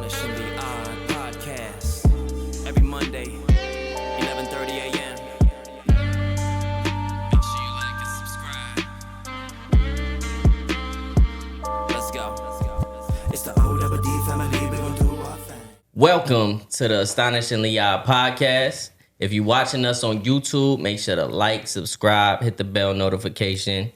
Astonish in the podcast. Every Monday, 11:30 a.m. Make sure you like and subscribe. Let's go. It's the OWD family. We're gonna do our thing. Welcome to the Astonishingly Odd podcast. If you're watching us on YouTube, make sure to like, subscribe, hit the bell notification.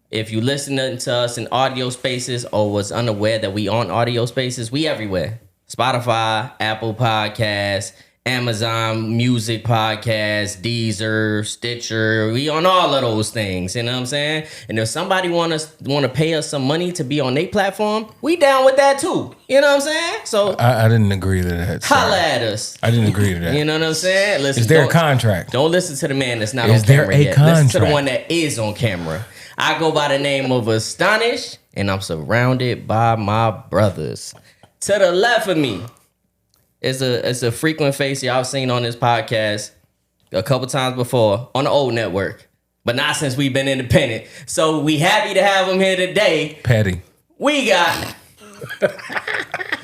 If you listening to us in audio spaces or was unaware that we on audio spaces, we everywhere. Spotify, Apple Podcasts, Amazon Music Podcasts, Deezer, Stitcher. We on all of those things, you know what I'm saying? And if somebody want to pay us some money to be on their platform, we down with that too. You know what I'm saying? So I didn't agree to that. holla at us. I didn't agree to that. You know what I'm saying? Listen, Is there a contract? Don't listen to the man that's not Is on there camera a yet. Listen to the contract? one that is on camera. I go by the name of Astonish, and I'm surrounded by my brothers. To the left of me is a frequent face y'all seen on this podcast a couple times before on the old network, but not since we've been independent. So we happy to have him here today. Petty. We got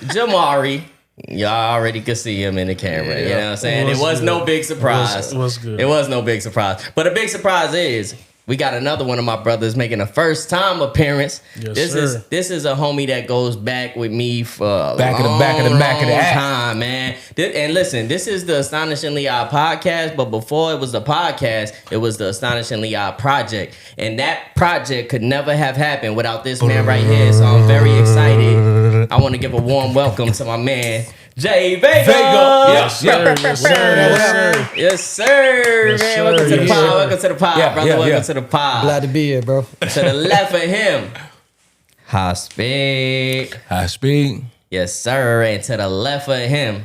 Jamari. Y'all already could see him in the camera. You know what I'm saying? It was no big surprise. It was good. It was no big surprise. But a big surprise is we got another one of my brothers making a first time appearance. Yes, This is a homie that goes back with me for a Back of the act. time, man. And listen, this is the Astonishingly Odd podcast, but before it was the podcast, it was the Astonishingly Odd project. And that project could never have happened without this man right here. So I'm very excited. I want to give a warm welcome to my man, Jay Vega. Yes, sir. Yes, sir. Yes, sir. Yes, sir. Yes, man. sir. Welcome to the Yes, pod. sir. Welcome to the pod, Yeah, brother. yeah, Welcome yeah. to the pod. Glad to be here, bro. To the left of him, high speed. High speed. Yes, sir. And to the left of him,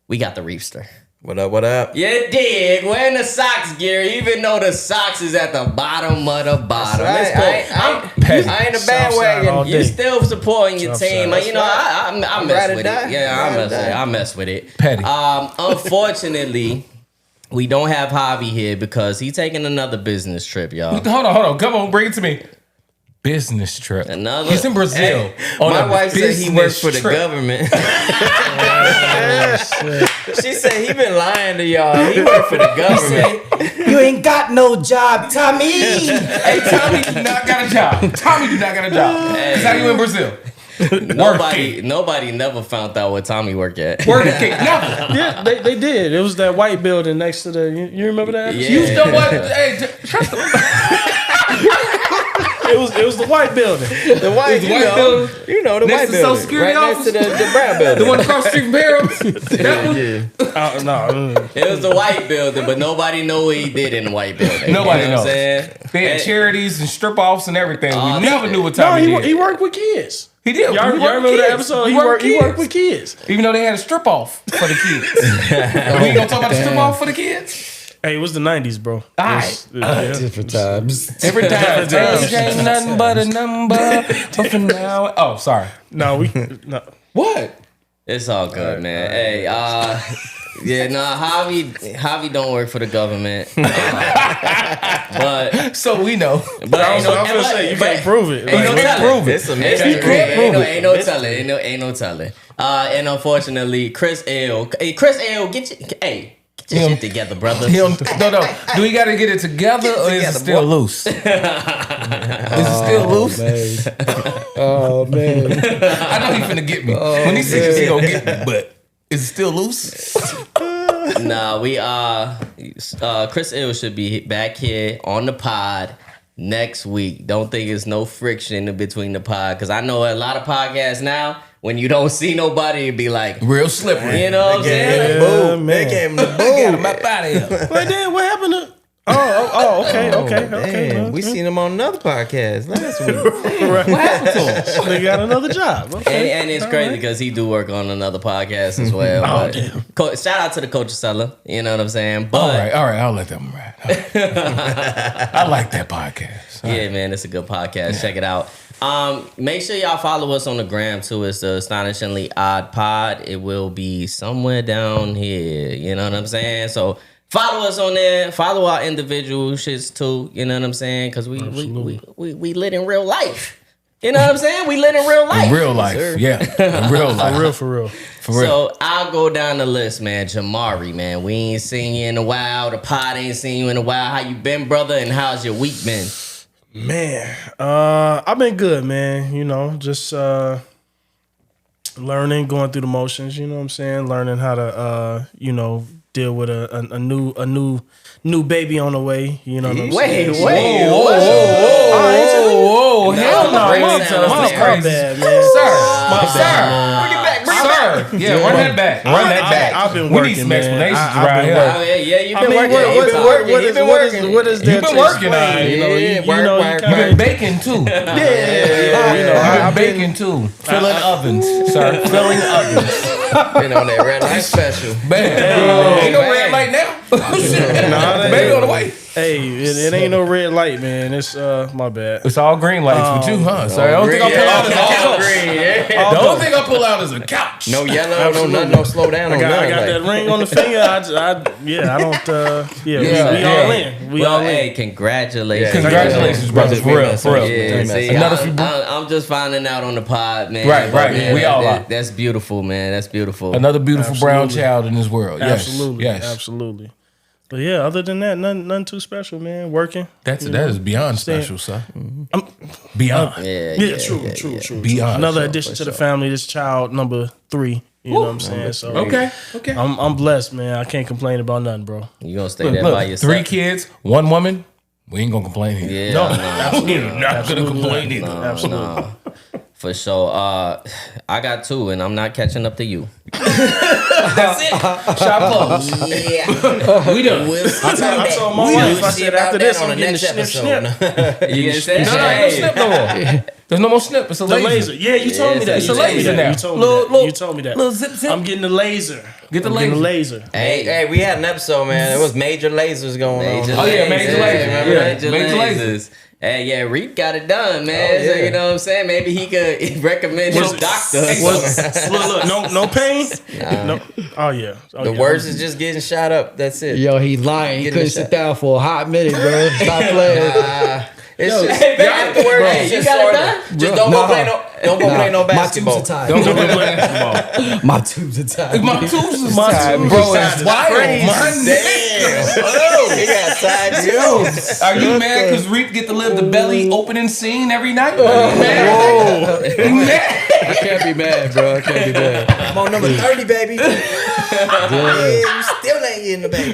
we got the Reefster. What up, what up? You dig? Wearing the socks gear, even though the socks is at the bottom of the bottom. That's Let's right. go. Petty. I ain't a Southside all bandwagon. day. You still supporting your Southside. team. That's You know, I Ride mess or with die. it. Yeah, Ride or die. I mess with it. Petty. Unfortunately, we don't have Javi here because he's taking another business trip, y'all. Hold on. Come on, bring it to me. Business trip. Another- He's in Brazil. on My a wife said he works business for the trip. government. She said he been lying to y'all. He worked for the government. You ain't got no job, Tommy. Hey, Tommy do not got a job. Tommy do not got a job. Because how you in Brazil? Nobody never found out what Tommy worked at. Working cake. Never. Yeah, they did. It was that white building next to the. You remember that? Yeah. You know what? Hey, trust him. It was the white building. The white, The white building. you know the Next white to Social building, Security right next to the brown building. The one across the street from Harold's. That one? No. It was the white building, but nobody know what he did in the white building. Nobody you know knows. what I'm saying? They had And- charities and strip offs and everything. We never knew what No, Tommy did. he worked with kids. He did. Y'all He worked remember with that kids. episode? He He worked with kids. Even though they had a strip off for the kids. We gonna talk about the strip off for the kids? Hey, it was the 90s, bro. Alright. Different times. Every time. Different times. Age ain't nothing but a number. But for now. Oh, sorry. No. What? It's all good, man. Hey, Javi don't work for the government. But So we know. ain't no, I'm gonna say you can't prove it. Ain't no Like, telling. prove it. It's a Ain't mystery. no telling. Ain't no telling. Ain't no telling. And unfortunately, Chris L. Hey, Chris L. Get your shit together, brother. He don't, no. Do we got to get it together or is it still loose? Is it still loose? Oh man. I know he finna get me. When he sees he gonna get me. But is it still loose? Nah, we Chris Ill should be back here on the pod next week. Don't think it's no friction in between the pod because I know a lot of podcasts now. When you don't see nobody, it'd be like Real slippery. you know what I'm saying? Yeah, Boom. man. They came to Get boom. him up out of here. But then what happened to? Okay. Man, we seen him on another podcast last week. What happened to him? They got another job. Okay. And it's crazy because he do work on another podcast as well. Oh, but damn. Shout out to the Coach Seller. You know what I'm saying? But All right. I'll let them ride. I like that podcast. yeah, man, it's a good podcast. Check it out. Make sure y'all follow us on the gram too. It's the Astonishingly Odd Pod. It will be somewhere down here. You know what I'm saying? So follow us on there. Follow our individual shits too. You know what I'm saying? Because we lit in real life. You know what I'm saying? We live in real life. In real life, yeah. In real life. For real. So I'll go down the list, man. Jamari, man. We ain't seen you in a while. The pod ain't seen you in a while. How you been, brother? And how's your week been? Man, I've been good, man. You know, just learning, going through the motions. You know what I'm saying? Learning how to, deal with a new baby on the way. You know what I'm saying? Whoa, hell no. My bad, man. Sir. Bring it back. Yeah, run that back. I've been We working, need some man. explanations I've right been here. Yeah, you've been working. What is there You've been to working on explain? it. You You've been baking too. You've been baking too. Filling ovens, sir. Filling ovens. Been on that red light special. Man, ain't no red light now. Baby on the way. Hey, it ain't no red light, man. It's my bad. It's all green lights with you, huh? So I don't think I pull out as a couch. The only thing I pull out is a couch. No yellow, no nothing, no slow down. I got that ring on the finger. We all in. Hey, congratulations. Congratulations, brother. For real. Yeah, see, Another I'm just finding out on the pod, man. Right. Man, We all are. That's beautiful, man. That's beautiful. Another beautiful brown child in this world. Yes. Absolutely. But yeah, other than that, nothing too special, man. Working. That is beyond special, sir. Beyond. Yeah, True. Beyond. Another addition to the family. This child number 3. You know what I'm saying? So Okay. I'm blessed, man. I can't complain about nothing, bro. You gonna stay there by yourself? 3 kids, 1 woman. We ain't gonna complain either. Yeah, We're not gonna complain either. Absolutely. For sure. I got 2, and I'm not catching up to you. That's it. Shop closed. Yeah, We done. I told my wife, I said after this, I'm getting the snip. you get that? No, ain't no snip no more. There's no more snip. It's a The laser. laser. Yeah, you told me that. It's a laser now. You told me that. Little zip. I'm getting the laser. Get the Getting the laser. laser. Hey, we had an episode, man. It was major lasers going on. Oh, yeah, major lasers. Major lasers. Hey, yeah, Reed got it done, man. So, you know what I'm saying? Maybe he could recommend his doctor. Look, no pain? No. Oh, yeah. The worst is just getting shot up. That's it. Yo, he's lying. He Getting couldn't shot. sit down for a hot minute, bro. Stop playing. It's just Hey, man, afterwards. bro, It's you just got it sort of- done? Just don't go play no basketball. My tubes are Don't tied. go play basketball. My tubes are tied. My tubes is My tied, tubes bro. is It's tied. wild, man. He got side tubes. Are you mad because Reap get to live the belly opening scene every night? Are you mad? You mad? I can't be mad, bro. I can't be mad. I'm on number 30, baby. Yeah, you still ain't getting the baby.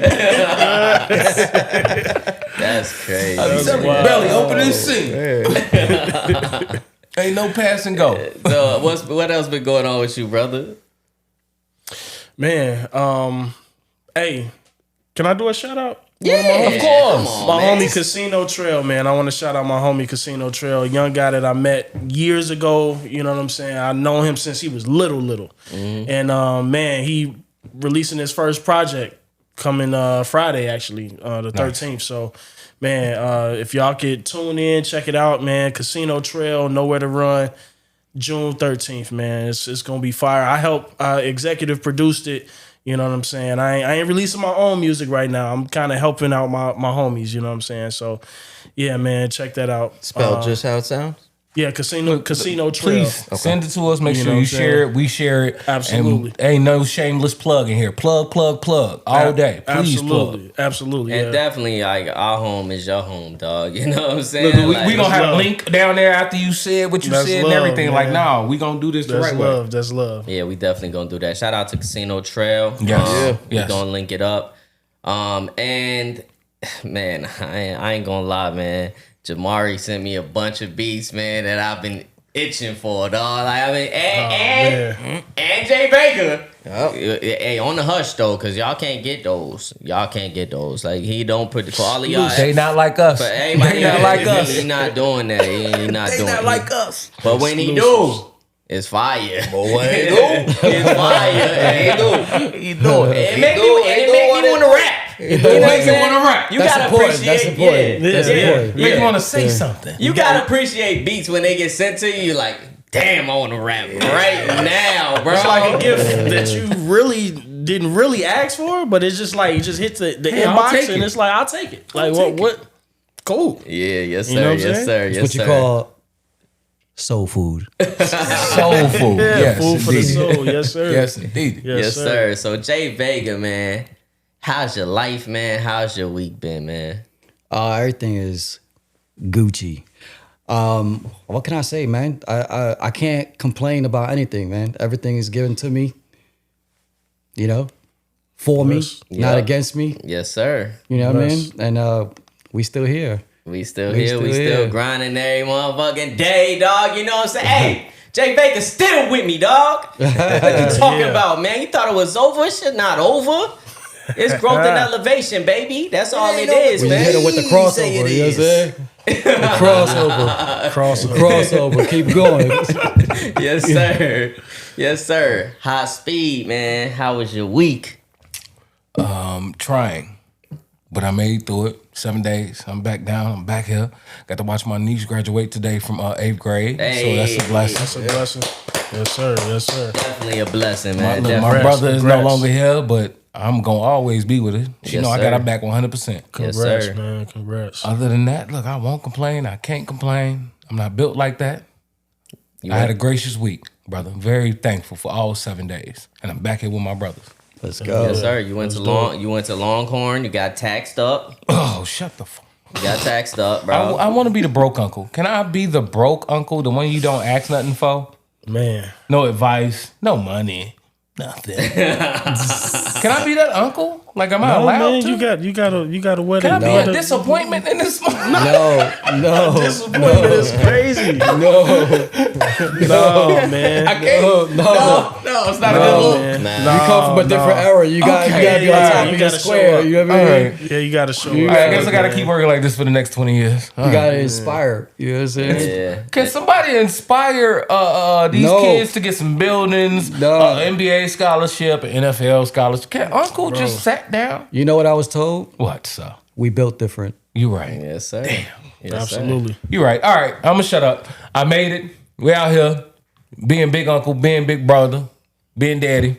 That's crazy. Belly opening scene. Ain't no pass and go. So what else been going on with you, brother? Man, hey, can I do a shout out? Yeah, Of course. My homie Casino Trell, man. I want to shout out my homie Casino Trell, a young guy that I met years ago. You know what I'm saying? I know him since he was little. And man, he releasing his first project coming Friday, actually, the 13th. So, man, if y'all could tune in, check it out, man. Casino Trell, Nowhere to Run, June 13th, man. It's gonna be fire. I helped executive produced it. You know what I'm saying? I ain't releasing my own music right now. I'm kind of helping out my homies. You know what I'm saying? So, yeah, man, check that out. Spelled just how it sounds. Yeah, Casino Trell. Please send it to us. Make You know sure what you I'm share saying? it. We share it. Absolutely. And ain't no shameless plug in here. Plug all day. Please plug. Absolutely. And Yeah. definitely, like, our home is your home, dog. You know what I'm saying? Look, Like, we gonna have a love. link down there after you said what you That's said love, and everything. man. Like, no, we gonna do this the That's right love. way. That's love. Yeah, we definitely gonna do that. Shout out to Casino Trail. Yes. We Yes. gonna link it up. And man, I ain't gonna lie, man. Jamari sent me a bunch of beats, man, that I've been itching for, dog. Like, I mean, and Jay Vega. Hey, on the hush though, cause y'all can't get those. Like, he don't put for all of y'all. They not like us. But everybody They not like us. He not doing that. He not doing. Not like us. But when he do, it's fire. Boy, It's fire. He do it. It make me want to rap. You know what I'm Make you saying? wanna rap. You That's gotta important. appreciate. That's important. Yeah. That's important. Make you want to say something. You gotta appreciate beats when they get sent to you. Like, damn, I want to rap right now, bro. It's like a gift that you really didn't really ask for, but it's just like, it just hits the I'll take inbox and it. it's like, I'll take it. Like, what? Cool. Yeah, yes, sir. You know what I'm Yes, saying? sir. It's Yes, what you sir. call soul food. Soul food. Yeah, Yes, food for the indeed. soul. Yes, sir. Yes, indeed. Yes, sir. So Jay Vega, man, how's your life, man? How's your week been, man? Everything is Gucci. What can I say, man? I can't complain about anything, man. Everything is given to me, you know, for me, not Yep. against me. Yes, sir. You know what I Yes. mean? And we still here. We still We here. still We here. still grinding every motherfucking day, dog. You know what I'm saying? Hey, Jay Vega still with me, dog. What you talking about, man? You thought it was over? Shit not over. It's growth and elevation, baby. That's all it is, When you man. hit it with the crossover, you know what I'm saying? The crossover. Keep going. Yes, sir. Yes, sir. High speed, man. How was your week? Trying. But I made through it. 7 days. I'm back down. I'm back here. Got to watch my niece graduate today from 8th grade. So that's a blessing. That's a blessing. Yes, sir. Yes, sir. Definitely a blessing, My, man. look, my Definitely. brother is no Congrats. longer here, but I'm going to always be with her. She Yes, know I sir. got her back 100%. Yes, Congrats, sir. man. Congrats. Other than that, look, I won't complain. I can't complain. I'm not built like that. You I had a went- gracious week, brother. Very thankful for all 7 days. And I'm back here with my brothers. Let's go. Yes, sir. You went to Longhorn. You got taxed up. Oh, shut the fuck. You got taxed up, bro. I want to be the broke uncle. Can I be the broke uncle, the one you don't ask nothing for? Man. No advice, no money, nothing. Can I be that uncle? Like, am I No, allowed man, to? you got a wedding. Can I be brother. a disappointment in this? No. Disappointment is crazy. No, man. I can't. No, it's not a good look. Man. You come from a different era. You got to be on yeah, top you of your gotta show square. up. You know what I All mean? right. Yeah, you got to show You up. I guess I gotta keep working like this for the next 20 years. You got to inspire. You know what I'm saying? Yeah. Can somebody inspire these No. kids to get some buildings, No. NBA scholarship, an NFL scholarship? Can Uncle just sat down? You know what I was told? What, sir? We built different. You right. Yes, sir. Damn. Yes, Absolutely. You right. All right, I'm gonna shut up. I made it. We out here being big uncle, being big brother, being daddy.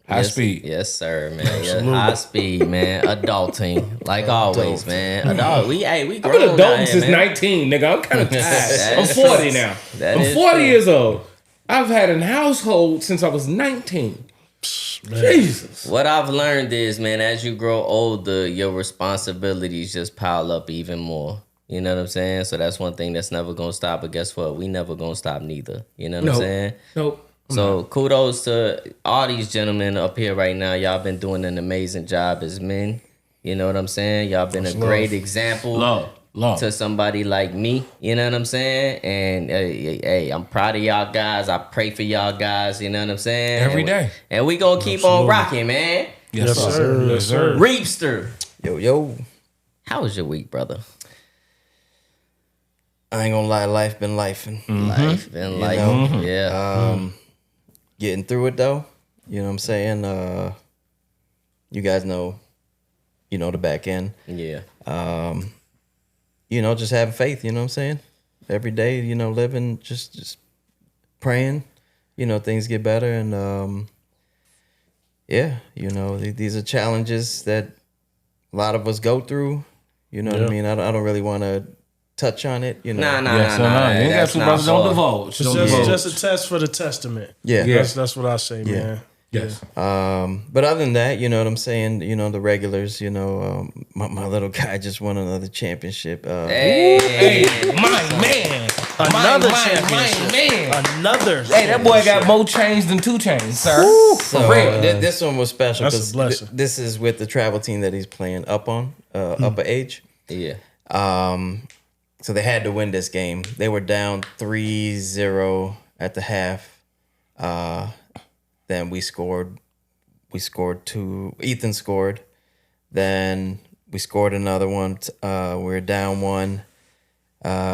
High Yes, speed. Yes, sir, man. Yeah, high speed, man. Adulting, like always, man. We I've been grown now, adulting since man. 19, nigga. I'm kind of tired. That I'm is 40 true. now. That I'm is 40 true. years old. I've had a household since I was 19. Jesus. What I've learned is, man, as you grow older, your responsibilities just pile up even more. You know what I'm saying? So that's one thing that's never gonna stop. But guess what? We never gonna stop neither. You know what I'm saying? Nope. So kudos to all these gentlemen up here right now. Y'all been doing an amazing job as men. You know what I'm saying? Y'all been a great example Love. to somebody like me. You know what I'm saying? And hey, I'm proud of y'all guys. I pray for y'all guys. You know what I'm saying? Every And day. And we gonna keep on rocking, man. Yes, Yes, sir. sir. Yes, sir. Reapster, Yo. how was your week, brother? I ain't gonna lie, life been lifing. Life been like, know? yeah. Getting through it though. You know what I'm saying? You guys know, the back end. Yeah. Just having faith, you know what I'm saying? Every day, living, just praying, things get better. And these are challenges that a lot of us go through. You know what I mean? I don't really want to touch on it, Nah. You ain't got That's to, not brother. Don't for- divulge. Don't It's divulge. just a test for the testament. Yeah. That's what I say, man. Yes. But other than that, you know what I'm saying? The regulars, my little guy just won another championship. Hey, My man. Another My championship. man. Another. Hey, that boy got more chains than 2 chains, sir. So, For real. this one was special That's a because blessing. this is with the travel team that he's playing up on, upper age. yeah. So they had to win this game. They were down 3-0 at the half. Then we scored 2. Ethan scored. Then we scored another one. We were down 1.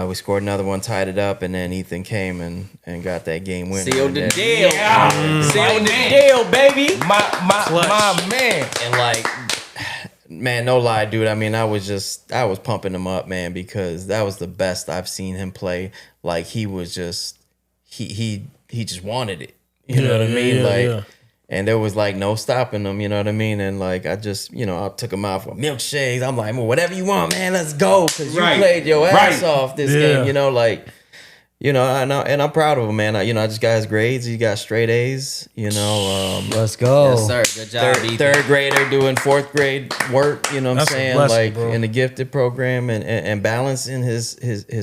We scored another one, tied it up, and then Ethan came and got that game winner. Sealed the And deal. Yeah. Sealed the Man. deal, baby. My man. And like, man, no lie, dude. I mean, I was pumping him up, man, because that was the best I've seen him play. Like he was just, he just wanted it. You know what I mean? Yeah. And there was like no stopping him. You know what I mean? And like, I just, I took him out for milkshakes. I'm like, well, whatever you want, man, let's go. Cause you Right. played your ass Right. off this Yeah. game. you know, and I'm proud of him, man. I just got his grades. He got straight A's. You know, Let's go. Yes, sir. Good job, Ethan. third grader doing fourth grade work. You know what I'm That's a saying? blessing, Like bro. in the gifted program and balancing his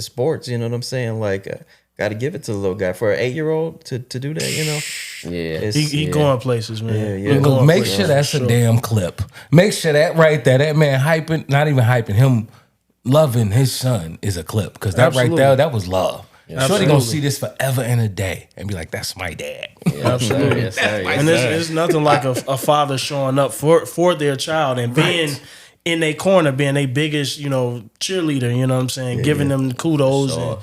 sports. You know what I'm saying? Like, got to give it to the little guy for an 8-year-old to do that. You know, Yeah. It's- He going places, man. Yeah, He yeah. going Make places, sure that's for a damn clip. Make sure that right there, that man hyping, not even hyping, him loving his son is a clip. Because that Absolutely. right there, that was love. Shorty Absolutely. gonna see this forever and a day and be like, that's my dad. Absolutely. Yes, sir. Yes, And sir. there's nothing like a father showing up for their child and being in their corner, being their biggest, cheerleader, you know what I'm saying? Giving them kudos and,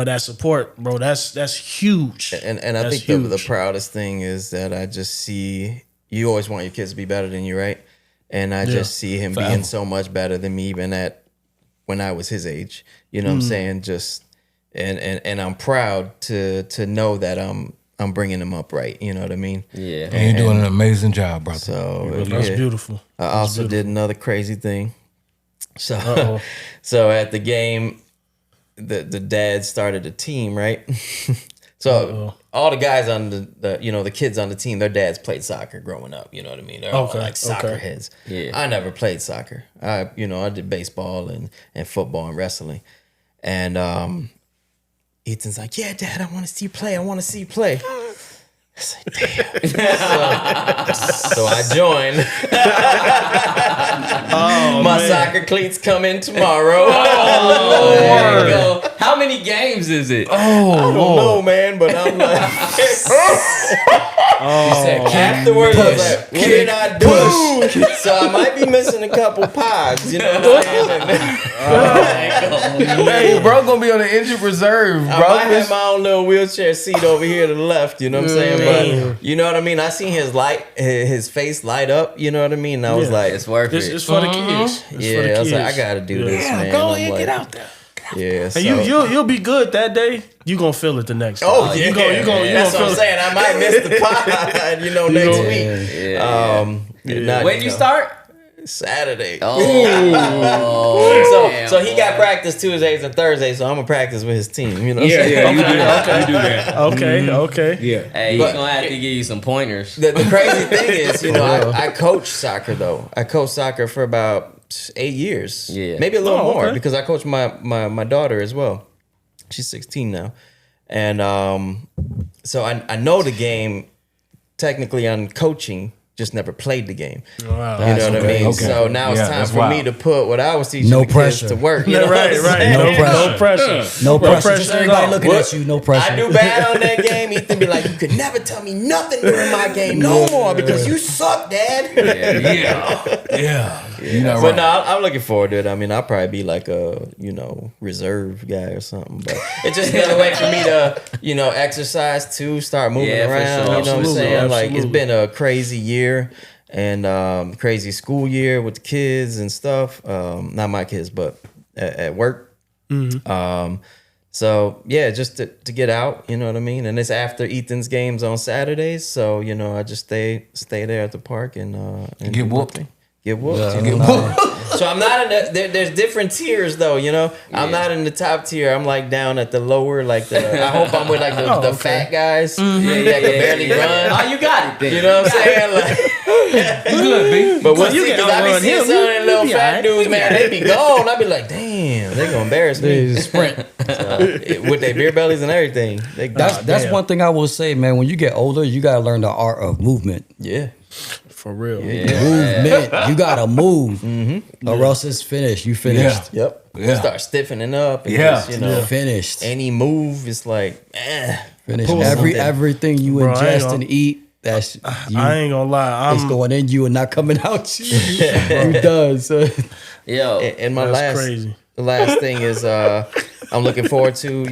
that support, bro. That's huge. And I That's think the huge. proudest thing is that I just see, you always want your kids to be better than you, right? And I just see him being so much better than me even when I was his age. You know what I'm saying? Just and I'm proud to know that I'm bringing him up right. You know what I mean? Yeah. And you're doing an amazing job, brother. So That's yeah. beautiful. I also did another crazy thing. So so at the game, the dad started a team, right? So all the guys on the kids on the team, their dads played soccer growing up. You know what I mean? They're all like soccer heads. Yeah. I never played soccer. I did baseball and football and wrestling. And Ethan's like, yeah, Dad, I want to see you play. I want to see you play. I was like, damn. So I joined. My soccer cleats come in tomorrow. There you go. How many games is it? I don't know, man, but I'm like, afterwards, I was like, what did I do? So I might be missing a couple pods, you know what I'm saying? Hey, bro, gonna be on the injured reserve, bro. I might have my own little wheelchair seat over here to the left, you know what I'm saying? But you know what I mean? I seen his face light up, you know what I mean? And I was like, It's worth It's, it. it's for the kids. It's for the yeah, I kids. was like, I gotta do this, man. Go I'm ahead, like, get out there. Yeah, so. And you'll be good that day. You gonna feel it the next day. Oh yeah, you gonna that's feel what I'm it. saying. I might miss the pod, next week. Not, When you start? Saturday. Oh. So he got practice Tuesdays and Thursdays. So I'm gonna practice with his team. You know. What I'm saying? you do that. You do that. Okay. Yeah. Hey, he's gonna have to give you some pointers. The crazy thing is, I coach soccer though. I coached soccer for about 8 years. Yeah. Maybe a little more okay. because I coach my daughter as well. She's 16 now, and so I know the game technically on coaching. Just never played the game. Wow. You know what I mean? Okay. So now it's Yeah, time that's for me wild. to put what I was teaching No the kids pressure. to work. You know Right. what I'm saying? No pressure. No pressure. Just everybody at looking What? at you. No pressure. I do bad on that game. Ethan be like, you could never tell me nothing during my game no more because you suck, Dad. Yeah. You know, But no, I'm looking forward to it. I mean, I'll probably be like a, reserve guy or something. But it's just another way for me to, exercise too, start moving Yeah, for around. sure. You know what I'm Absolutely, saying? Like, it's absolutely. been a crazy year and crazy school year with the kids and stuff. Not my kids, but at work. So yeah, just to get out, you know what I mean? And it's after Ethan's games on Saturdays. So, I just stay there at the park and Get do my whooped. thing. Get whooped. Yeah, Get no. whooped. So I'm not in there's different tiers though, I'm not in the top tier. I'm like down at the lower, like I hope I'm with like the fat guys. Yeah, that can barely run. Oh, you got it then. You know what I'm saying? Like, You good, B. but once you because can I be outrun seeing him. some of them little You be fat alright. dudes, man, they be gone. I be like, damn, they gonna embarrass me. Sprint. With their beer bellies and everything. That's damn. one thing I will say, man. When you get older, you gotta learn the art of movement. Yeah. For real. Movement. You gotta move, or else it's finished. You finished. Yep. Yeah. Start stiffening up. And Yeah. just, Finished. any move is like, Finished. pull something. Everything you Bro, I ain't ingest gonna- and eat. That's I ain't gonna lie. it's going in you and not coming out you. You done. So. Yo. and my That's crazy. The last thing is I'm looking forward to,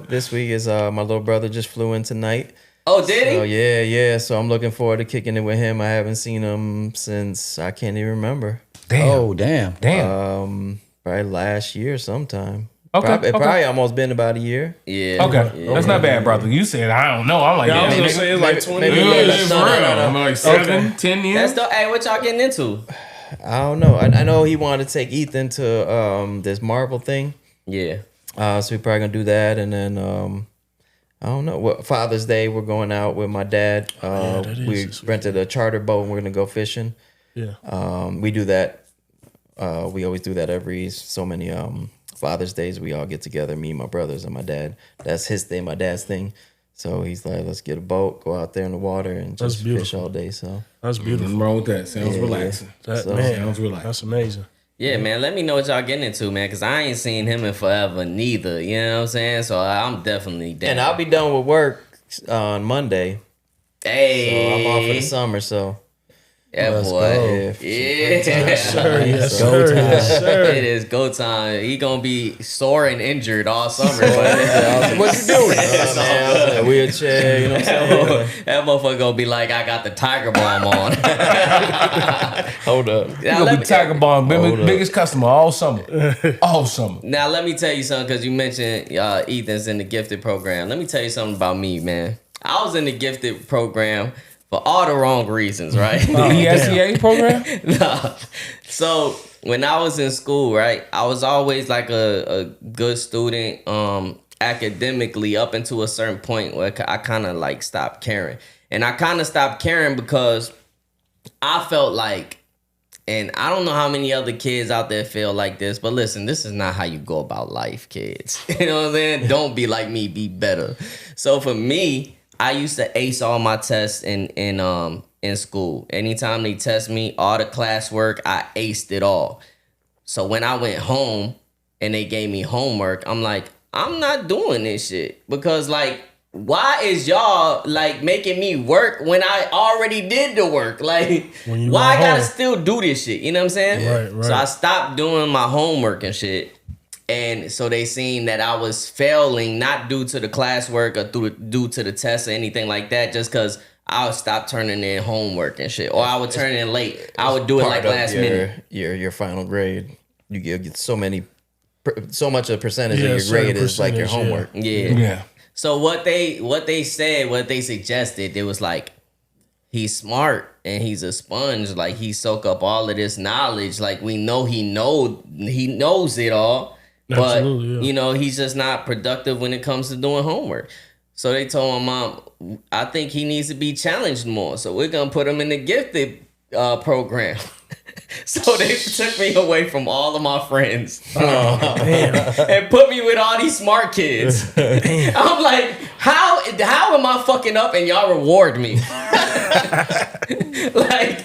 this week is my little brother just flew in tonight. Oh, did he? Oh yeah. So I'm looking forward to kicking it with him. I haven't seen him since I can't even remember. Damn. Oh damn. Damn. Probably last year sometime. Okay, It probably almost been about a year. Yeah. Okay. That's not bad, brother. You said, I don't know. I'm like, Yeah, I was yeah, gonna nigga. say it's like 20 maybe- Yeah, years. it's for real. I'm like 7, 10 years. That's the hey, what y'all getting into? I don't know. I know he wanted to take Ethan to this Marvel thing. Yeah. So we're probably gonna do that, and then I don't know. What Father's Day, we're going out with my dad. We rented a charter boat and we're gonna go fishing. Yeah. We do that. We always do that every so many Father's Days. We all get together, me, my brothers, and my dad. That's his thing, my dad's thing. So he's like, let's get a boat, go out there in the water, and just fish all day. So that's beautiful. Nothing wrong with that. Sounds relaxing. That, So- man, Sounds relaxing. That's amazing. Yeah, man, let me know what y'all getting into, man, because I ain't seen him in forever neither. You know what I'm saying? So I'm definitely down. and I'll be done with work on Monday. Hey. So I'm off for the summer. So Yeah, Let's boy. go. Yeah. Sir, yes, Go sir. time. Yes, sir. It is go time. He gonna be sore and injured all summer. what you doing? Man, a wheelchair. You know what I'm saying? That motherfucker gonna be like, I got the tiger balm on. Hold up. Now, You gonna let be me- Tiger Bomb, Hold up. biggest customer all summer. All summer. Now let me tell you something, because you mentioned Ethan's in the gifted program. Let me tell you something about me, man. I was in the gifted program for all the wrong reasons, right? The ESCA program? Nah. So when I was in school, right, I was always like a good student academically up until a certain point where I kind of like stopped caring. And I kind of stopped caring because I felt like, and I don't know how many other kids out there feel like this, but listen, this is not how you go about life, kids. You know what I'm saying? Don't be like me, be better. So for me, I used to ace all my tests in school. Anytime they test me, all the classwork, I aced it all. So when I went home and they gave me homework, I'm like, I'm not doing this shit. Because like, why is y'all like making me work when I already did the work? Like, When you why I went gotta home. still do this shit? You know what I'm saying? Right. So I stopped doing my homework and shit. And so they seen that I was failing, not due to the classwork or due to the test or anything like that, just because I would stop turning in homework and shit. Or I would turn in late. I would do it like Part of last minute. Your final grade. You get so much a percentage Yeah, of your certain grade is like your percentage, homework. Yeah. Yeah. So what they suggested, it was like, he's smart and he's a sponge. Like, he soak up all of this knowledge. Like, we know he knows it all. Absolutely, But, yeah. you know, he's just not productive when it comes to doing homework. So they told my mom, I think he needs to be challenged more. So we're going to put him in the gifted program. So they took me away from all of my friends and put me with all these smart kids. I'm like, how am I fucking up and y'all reward me? Like,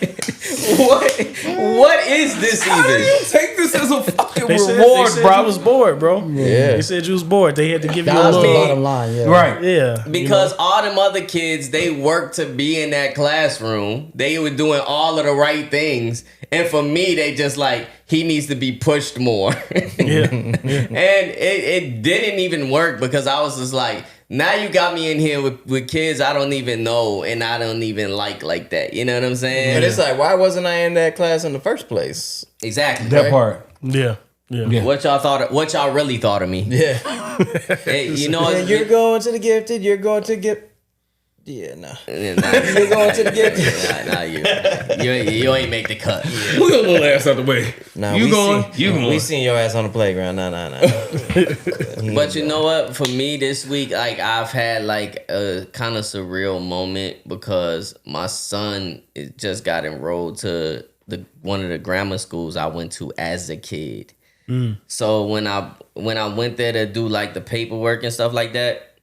what is this even? Take this as a fucking They said reward, you bro. was bored, bro. Yeah. They said you was bored. They had to give you That a was the little. bottom line, yeah. Right. Yeah. Because all them other kids, they worked to be in that classroom. They were doing all of the right things. And for me, they just like, he needs to be pushed more. Yeah. And it didn't even work because I was just like, now you got me in here with kids I don't even know and I don't even like that. You know what I'm saying? But it's like, why wasn't I in that class in the first place? Exactly. That part. Yeah. Yeah. Yeah. What y'all really thought of me? Yeah. Hey, you know, And you're going to the gifted. You're going to get. Yeah, no. you're going to the gifted. Nah, you ain't make the cut. Move your little ass out the way. Nah, you we going? seen- You going? We seen your ass on the playground. No. But you know what? For me this week, like, I've had like a kind of surreal moment because my son just got enrolled to one of the grammar schools I went to as a kid. So when I went there to do like the paperwork and stuff like that,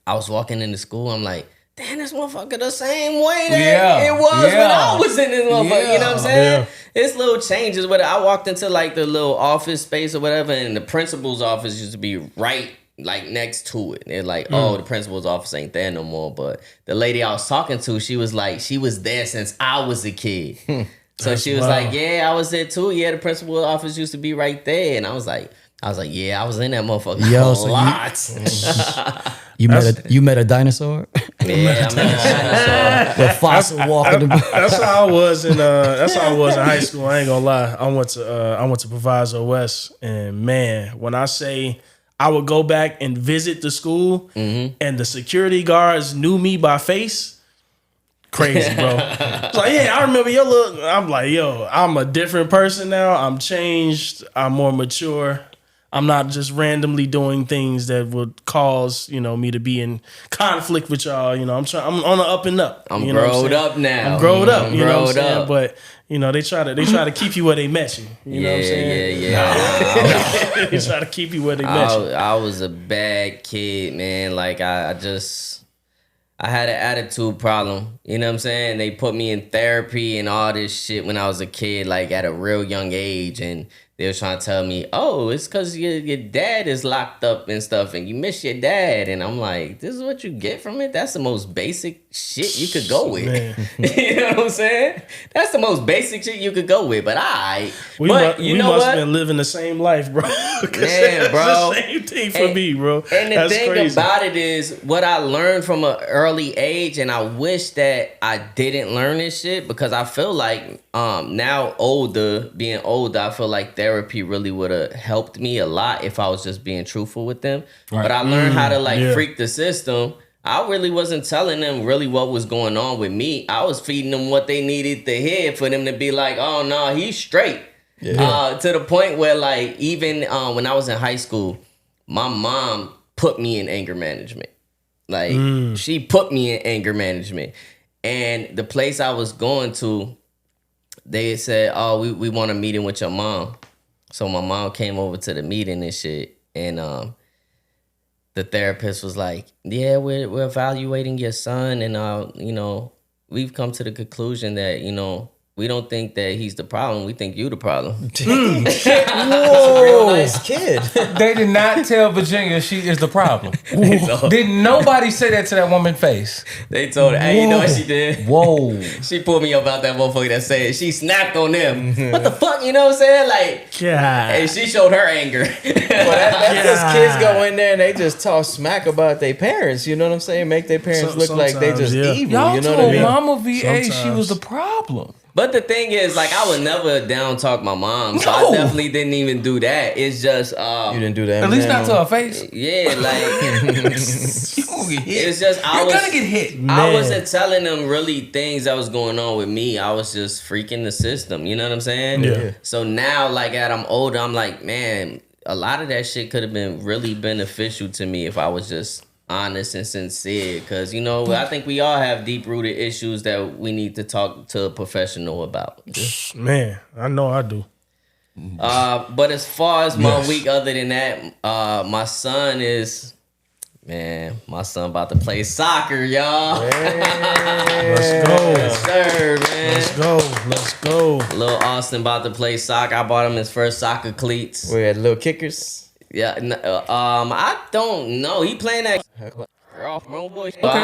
I was walking into school. I'm like, damn, this motherfucker the same way that it was when I was in this motherfucker. You know what I'm saying? Yeah. It's little changes. But I walked into like the little office space or whatever, and the principal's office used to be right like next to it. They're like, oh, the principal's office ain't there no more. But the lady I was talking to, she was like, she was there since I was a kid. So she was like, yeah, I was there too. Yeah, the principal's office used to be right there. And I was like, yeah, I was in that motherfucker Yo, a so lot. You met a dinosaur? Yeah, I mean, The fossil walking. That's how I was in high school. I ain't gonna lie. I went to Proviso West, and man, when I say I would go back and visit the school, and the security guards knew me by face. Crazy, bro. It's like, yeah, I remember your look. I'm like, yo, I'm a different person now. I'm changed. I'm more mature. I'm not just randomly doing things that would cause, me to be in conflict with y'all. I'm on the up and up. I'm you know growed up now. I'm growed up. You know what I'm growed saying? up. But they try to keep you where they met you. You know what I'm saying? Yeah. They try to keep you where they met you. I was a bad kid, man. Like I had an attitude problem. You know what I'm saying? They put me in therapy and all this shit when I was a kid, like at a real young age. And they were trying to tell me, oh, it's because your dad is locked up and stuff and you miss your dad. And I'm like, this is what you get from it? That's the most basic shit you could go with. You know what I'm saying? That's the most basic shit you could go with. But we must have been living the same life, bro. Yeah, bro. It's the same thing for me, bro. And the That's thing crazy. about it is what I learned from an early age, and I wish that I didn't learn this shit because I feel like now being older, I feel like therapy really would have helped me a lot if I was just being truthful with them. Right. But I learned how to freak the system. I really wasn't telling them really what was going on with me. I was feeding them what they needed to hear for them to be like, oh no, he's straight. Yeah. To the point where like even when I was in high school, my mom put me in anger management. Like she put me in anger management. And the place I was going to, they said, oh, we want a meeting with your mom. So my mom came over to the meeting and shit. And the therapist was like, yeah, we're evaluating your son. And, we've come to the conclusion that, we don't think that he's the problem. We think you the problem. Whoa. That's a real nice kid. They did not tell Virginia she is the problem. Didn't nobody say that to that woman's face? They told her, hey, you know what she did? Whoa. She pulled me up out that motherfucker that said, she snapped on them. What the fuck, you know what I'm saying? Like, God. And she showed her anger. Well, that's because kids go in there and they just talk smack about their parents. You know what I'm saying? Make their parents look like they just evil. Y'all you know told what I mean? Mama VA she was the problem. But the thing is, like, I would never down talk my mom, so I definitely didn't even do that. It's just you didn't do that. At least not to her face. Yeah, like You gonna get hit. it's just You're gonna get hit. I wasn't telling them really things that was going on with me. I was just freaking the system. You know what I'm saying? Yeah. So now, like, as I'm older, I'm like, man, a lot of that shit could have been really beneficial to me if I was just honest and sincere, because I think we all have deep-rooted issues that we need to talk to a professional about. Man, I know I do. But as far as my week, other than that, my son about to play soccer, y'all. Let's go. Yes, sir, man. Let's go. Little Austin about to play soccer. I bought him his first soccer cleats. We had little kickers. Yeah, I don't know. He playing that. Okay. I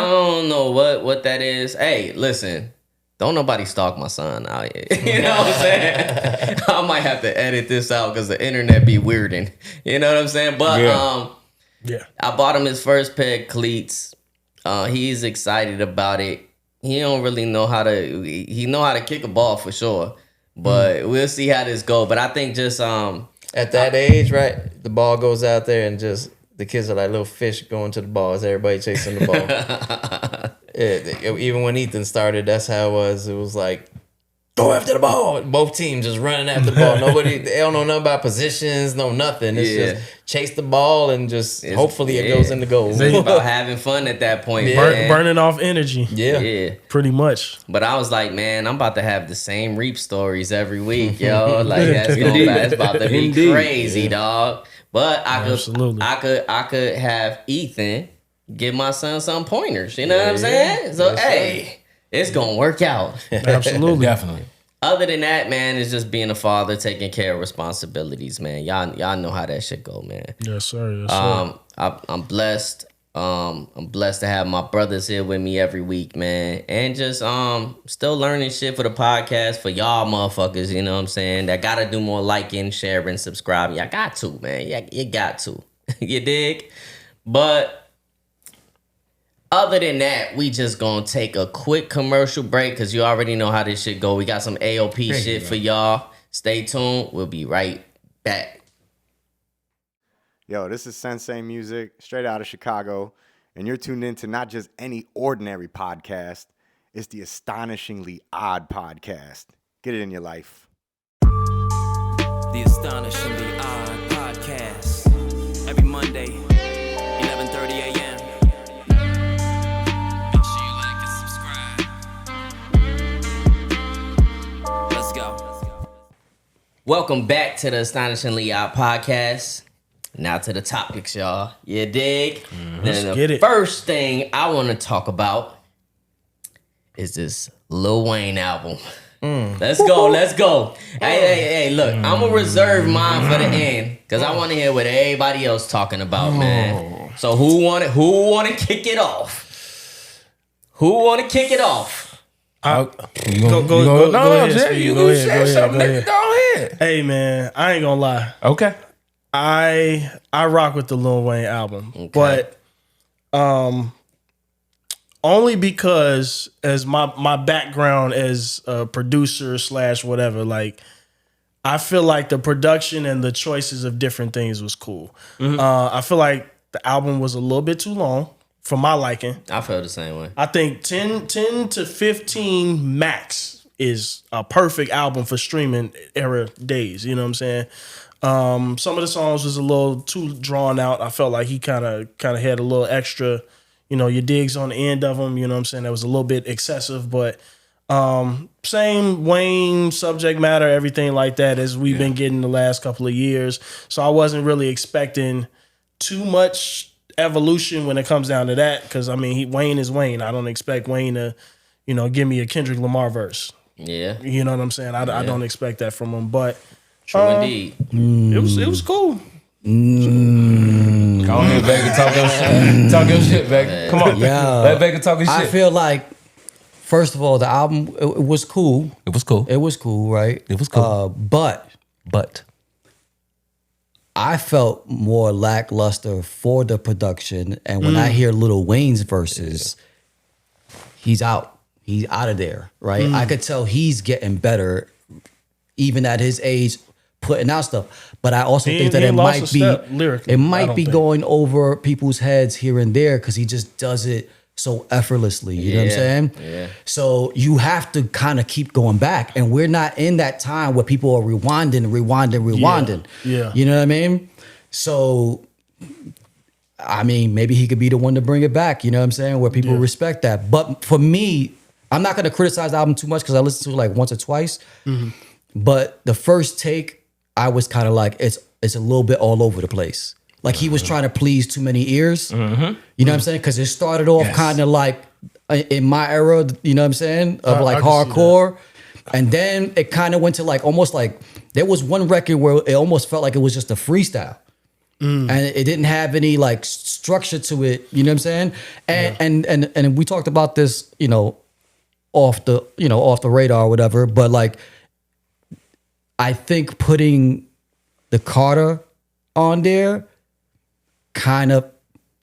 don't know what that is. Hey, listen, don't nobody stalk my son out here. You know what I'm saying? I might have to edit this out because the internet be weirding. You know what I'm saying? But I bought him his first pair of cleats. He's excited about it. He don't really know how to. He know how to kick a ball for sure, but we'll see how this go. But I think just At that age, right, the ball goes out there and just the kids are like little fish going to the ball as everybody chasing the ball. Even when Ethan started, that's how it was. It was like, go after the ball. Both teams just running after the ball. They don't know nothing about positions, no nothing. It's just chase the ball and just hopefully it goes in the goal. It's about having fun at that point. Burning off energy. Yeah. Pretty much. But I was like, man, I'm about to have the same reap stories every week, yo. Like that's about to be crazy, dog. But I could have Ethan give my son some pointers. You know what I'm saying? So it's gonna work out. Absolutely. Definitely. Other than that, man, it's just being a father, taking care of responsibilities, man. Y'all know how that shit go, man. Yes, sir. I'm blessed. I'm blessed to have my brothers here with me every week, man. And just still learning shit for the podcast for y'all motherfuckers, you know what I'm saying? That gotta do more liking, sharing, subscribing. Y'all got to, man. You got to. You dig? But other than that, we just gonna take a quick commercial break because you already know how this shit go. We got some AOP shit for y'all. Stay tuned. We'll be right back. Yo, this is Sensei Music, straight out of Chicago, and you're tuned in to not just any ordinary podcast. It's the Astonishingly Odd Podcast. Get it in your life. The Astonishingly Odd Podcast. Monday, 11:30 a.m. Make sure you like and subscribe. Let's go. Welcome back to the Astonishingly Odd Podcast. Now to the topics, y'all. You dig? Then get the it. first thing I want to talk about is this Lil Wayne album. Let's go. Hey, look, I'm going to reserve mine for the end because I want to hear what everybody else talking about, man. So who want to kick it off? Who want to kick it off? Go ahead, Jay, Steve. you Go said ahead, something, go nigga. ahead. Go ahead. Hey man, I ain't gonna lie. Okay. I rock with the Lil Wayne album, but only because as my background as a producer / whatever, like I feel like the production and the choices of different things was cool. I feel like the album was a little bit too long for my liking. I feel the same way. I think 10 to 15 max is a perfect album for streaming era days. You know what I'm saying? Some of the songs was a little too drawn out. I felt like he kind of had a little extra, your digs on the end of them. You know what I'm saying? That was a little bit excessive, but same Wayne subject matter, everything like that as we've been getting the last couple of years. So I wasn't really expecting too much evolution when it comes down to that. Because I mean, Wayne is Wayne. I don't expect Wayne to, give me a Kendrick Lamar verse. Yeah. You know what I'm saying? I don't expect that from him, but True indeed. it was cool. Go ahead, Vega. Talk your shit. Talk your shit, Vega. Come on. Yeah. Let Vega talk his shit. I feel like, first of all, the album it was cool. It was cool. It was cool, right? It was cool. But I felt more lackluster for the production, and when I hear Lil Wayne's verses, he's out. He's out of there, right? I could tell he's getting better, even at his age, putting out stuff. But I also think that he it lost might a be step lyrically, it I might don't be think. going over people's heads here and there because he just does it so effortlessly. You know what I'm saying? Yeah. So you have to kind of keep going back, and we're not in that time where people are rewinding. Yeah. You know what I mean? So, I mean, maybe he could be the one to bring it back. You know what I'm saying? Where people respect that. But for me, I'm not going to criticize the album too much because I listened to it like once or twice. But the first take, I was kind of like, it's a little bit all over the place. Like he was trying to please too many ears. You know what I'm saying? Because it started off kind of like in my era, you know what I'm saying? Of like I can see hardcore. And then it kind of went to like almost like there was one record where it almost felt like it was just a freestyle. And it didn't have any like structure to it, you know what I'm saying? And we talked about this, off the radar or whatever, but like I think putting the Carter on there kind of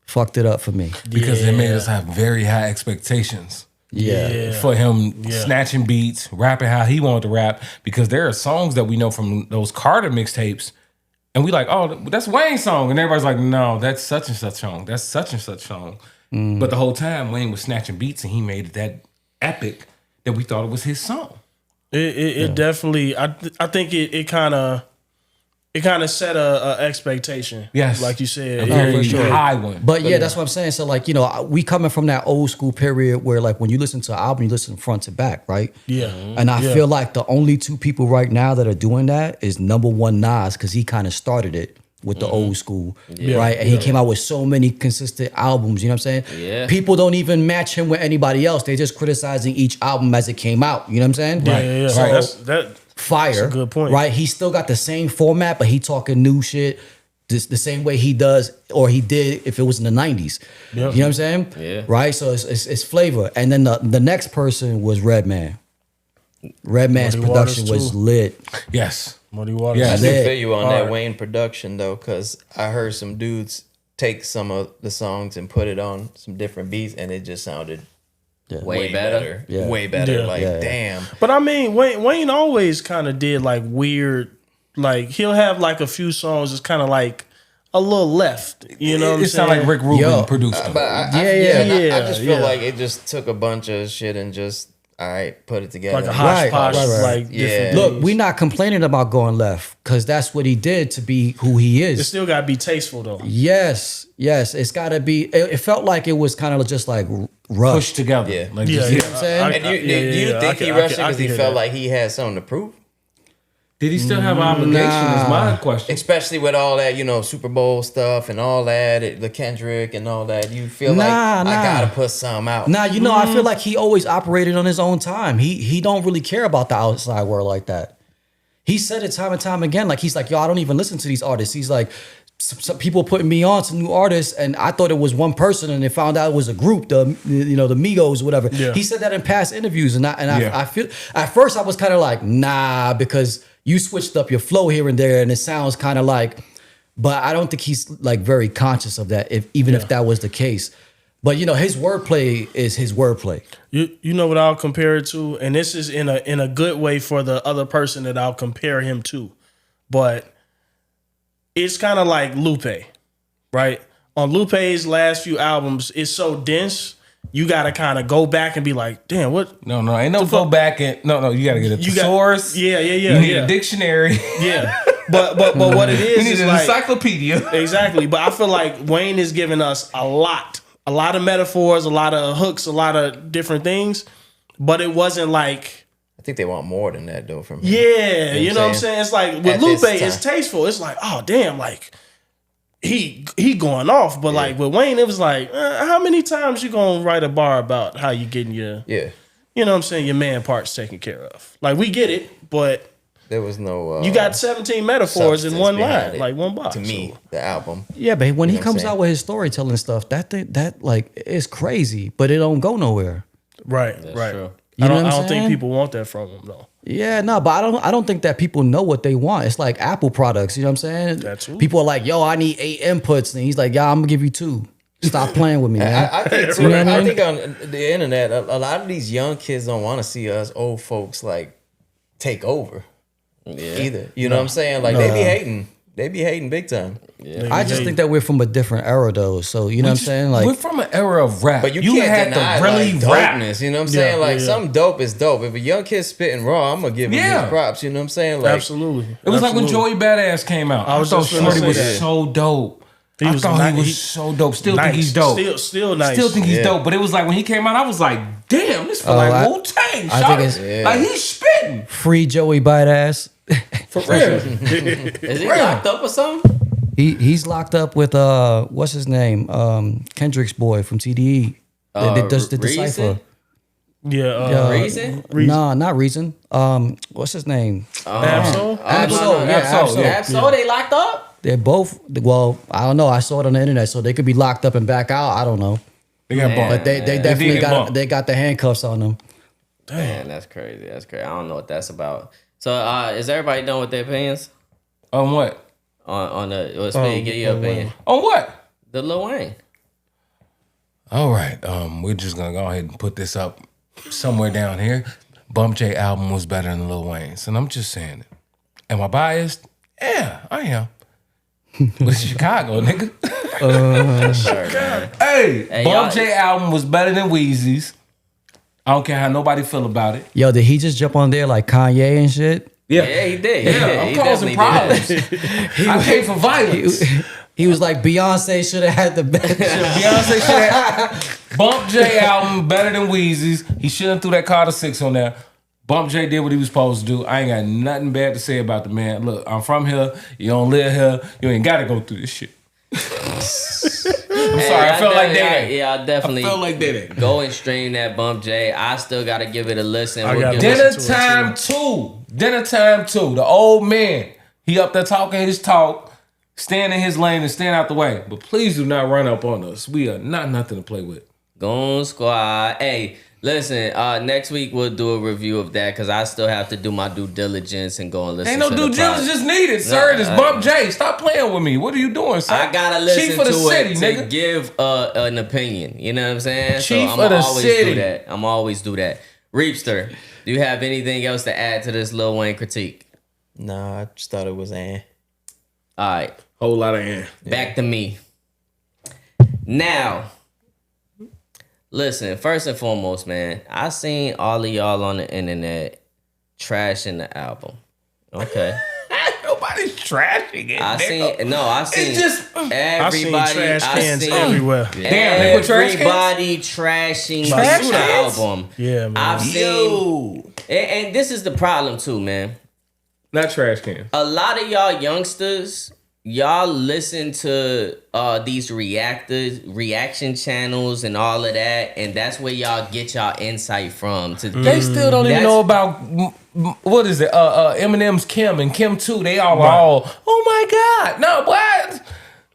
fucked it up for me. Because it made us have very high expectations. For him snatching beats, rapping how he wanted to rap. Because there are songs that we know from those Carter mixtapes, and we like, oh, that's Wayne's song. And everybody's like, no, that's such and such song. That's such and such song. But the whole time, Wayne was snatching beats, and he made it that epic that we thought it was his song. It definitely. I think it kind of set a expectation. Yes. like you said, A very for sure. high one. But yeah, that's what I'm saying. So like, we coming from that old school period where like when you listen to an album, you listen front to back, right? Yeah. And I feel like the only two people right now that are doing that is number one Nas, because he kind of started it with the old school, right? And he came out with so many consistent albums, you know what I'm saying? Yeah. People don't even match him with anybody else. They're just criticizing each album as it came out, you know what I'm saying? Yeah. So, That fire. That's a good point. Right? He still got the same format, but he talking new shit the same way he does or he did if it was in the 90s. You know what I'm saying? Yeah. Right? So it's flavor. And then the next person was Redman. Redman's Muddy production Waters, was too. lit. Yes. Muddy Waters. Yeah. I do Yeah. feel you on Hard. that Wayne production though, because I heard some dudes take some of the songs and put it on some different beats, and it just sounded Way better. Yeah. way better. Yeah. Like, Yeah. damn. But I mean, Wayne always kind of did like weird, like he'll have like a few songs that's kind of like a little left. You know what I'm It sounded saying? like Rick Rubin Yo, produced them. But I Yeah. just feel Yeah. like it just took a bunch of shit and just all right, put it together. Like a hodgepodge, right. like Yeah. different. Look, we're not complaining about going left because that's what he did to be who he It is. still gotta be tasteful though. Yes, it's got to be. It felt like it was kind of just like rushed. Pushed together. Yeah. Like Yeah, just- You know what I'm saying? And do you think he rushed it because he felt like he had something to prove? Did he still have an obligation? Is my question. Especially with all that, Super Bowl stuff and all that, the Kendrick and all that. You feel like Nah. I gotta put some out. Nah, I feel like he always operated on his own time. He don't really care about the outside world like that. He said it time and time again. Like he's like, yo, I don't even listen to these artists. He's like, some people putting me on some new artists, and I thought it was one person, and they found out it was a group, the Migos, whatever. Yeah. He said that in past interviews, and I feel at first I was kind of like, nah, because you switched up your flow here and there, and it sounds kind of like, but I don't think he's like very conscious of that, if that was the case. But his wordplay is his wordplay. You know what I'll compare it to, and this is in a good way for the other person that I'll compare him to, but it's kind of like Lupe, right? On Lupe's last few albums, it's so dense. You gotta kind of go back and be like, damn, what? No, ain't no go back and no. You gotta get a thesaurus. Yeah. You need a dictionary. Yeah, but what it is You need is an like encyclopedia. exactly. But I feel like Wayne is giving us a lot of metaphors, a lot of hooks, a lot of different things. But it wasn't like, I think they want more than that though from him. yeah, you know what I'm saying? It's like with At Lupe, this it's time. tasteful. It's like, oh damn, like he going off. But like with Wayne, it was like, how many times you gonna write a bar about how you getting your, Yeah. you know what I'm saying, your man parts taken care of? Like we get it, but There was no. you got 17 metaphors in substance one behind line, it, like one box. To me, the album. Yeah, but when he know what I'm comes saying? out with his storytelling stuff, that like is crazy, but it don't go nowhere. right. true. You know what I'm I don't think saying? people want that from him though. Yeah, no, but I don't think that people know what they want. It's like Apple products, you know what I'm saying? That's true. People are like, yo, I need 8 inputs, and he's like, yeah, I'm gonna give you 2. Stop playing with me, man. I think too, You know what I I mean? think on the internet, a lot of these young kids don't want to see us old folks like take over either. You know what I'm saying? Like they be hating. They be hating big time. I just think that we're from a different era, though. So you know what I'm saying? We're Like, from an era of rap. But you had can't deny to really like, rap. dopeness. You know what I'm saying? Like yeah. some dope is dope. If a young kid's spitting raw, I'm gonna give him Yeah. his props. You know what I'm saying? Like Absolutely. It was like when Joey Badass came out. I was thought just gonna Shorty say was that. so dope. I was thought nice. he was He- so dope. Still Nice. think he's dope. Still nice. Still think he's Yeah. dope. But it was like when he came out, I was like, damn, this feel I- like Wu-Tang. I think it's- Like he's spitting. free Joey Badass. For real. Is he locked up or something? He's locked up with what's his name? Kendrick's boy from TDE. That does the Reason? Decipher. Yeah. Reason? Nah, not Reason. What's his name? Absol? Absol, yeah, Absol. Absol, they locked up? They're both. Well, I don't know. I saw it on the internet, so they could be locked up and back out. I don't know, They got bumped. but they definitely did get bumped. got the handcuffs on them. Man, that's crazy. That's crazy. I don't know what that's about. So, is everybody done with their opinions On what? on the? Well, Speed, give your opinion. On what? The Lil Wayne. All right. We're just gonna go ahead and put this up somewhere down here. Bump J album was better than Lil Wayne's, and I'm just saying it. Am I biased? Yeah, I am. But it's Chicago, nigga. Hey, y'all- Bump J album was better than Weezy's. I don't care how nobody feel about it. Yo, did he just jump on there like Kanye and shit? Yeah, he did. He Yeah, did. I'm He causing definitely problems. I came for violence. He was like, Beyonce should have had the best. Beyonce should have Bump J album better than Weezy's. He shouldn't have threw that Carter 6 on there. Bump J did what he was supposed to do. I ain't got nothing bad to say about the man. Look, I'm from here. You don't live here. You ain't got to go through this shit. I'm sorry. I felt like that. Yeah, I definitely I felt like that. go and stream that Bump J. I still got to give it a listen. I We'll gotta give it- Dinner listen to it, time too. Dinner time too. The old man. He up there talking his talk. Stand in his lane and stand out the way. But please do not run up on us. We are not nothing to play with. Goon Squad. Hey, listen, next week we'll do a review of that because I still have to do my due diligence and go and listen Ain't no to due the pod. diligence needed, sir. It's Bump J. Stop playing with me. What are you doing, sir? I gotta listen Chief of the to city, it to nigga. give an opinion. You know what I'm saying? Chief so of the always city. do that. I'm always do that. Reapster, do you have anything else to add to this Lil Wayne critique? nah, I just thought it was All right, Whole lot of air. back to me. Now, Listen, first and foremost, man, I seen all of y'all on the internet trashing the album. Okay. Nobody's trashing it. I seen It's just everybody. I seen trash cans everywhere. Damn, they were trash cans? Everybody trashing Trash the cans? album. Yeah, man. I've seen, and this is the problem too, man. not trash can. A lot of y'all youngsters, y'all listen to these reaction channels and all of that, and that's where y'all get y'all insight from. They still don't even know about what is it? Eminem's Kim and Kim 2. They all are all, oh my God. No, what?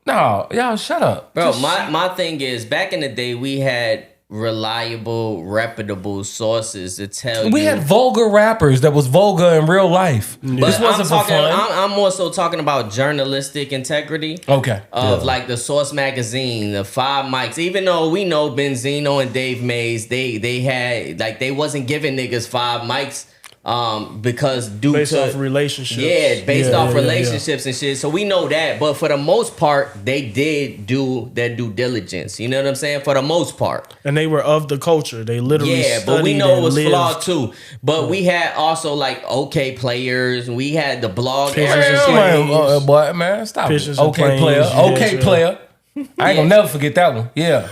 No, y'all shut up. Bro, my thing is, back in the day, we had reliable, reputable sources to tell you. We had vulgar rappers that was vulgar in real life. This wasn't for fun. I'm more so talking about journalistic integrity. Okay. Of like the Source magazine, the 5 mics. Even though we know Benzino and Dave Mays, they had like they wasn't giving niggas 5 mics. Because based off relationships. Yeah, based off relationships and shit. So we know that. But for the most part, they did do their due diligence. You know what I'm saying? For the most part. And they were of the culture. They literally but we know it was lived. flawed too. But we had also like OK Players. We had the blog. Boy, man, stop it. OK Player. OK Player. I ain't gonna never forget that one. Yeah.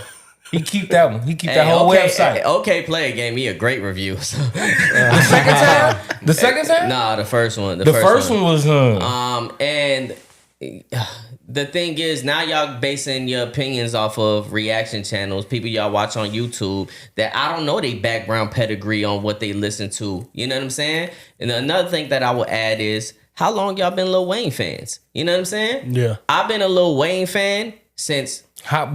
He keep that one. He keep that whole website. OK Player gave me a great review. So. The second time? The second time? Nah, the first one. The first one was and the thing is, now y'all basing your opinions off of reaction channels, people y'all watch on YouTube that I don't know they background pedigree on what they listen to. You know what I'm saying? And another thing that I would add is, how long y'all been Lil Wayne fans? You know what I'm saying? Yeah. I've been a Lil Wayne fan since Hot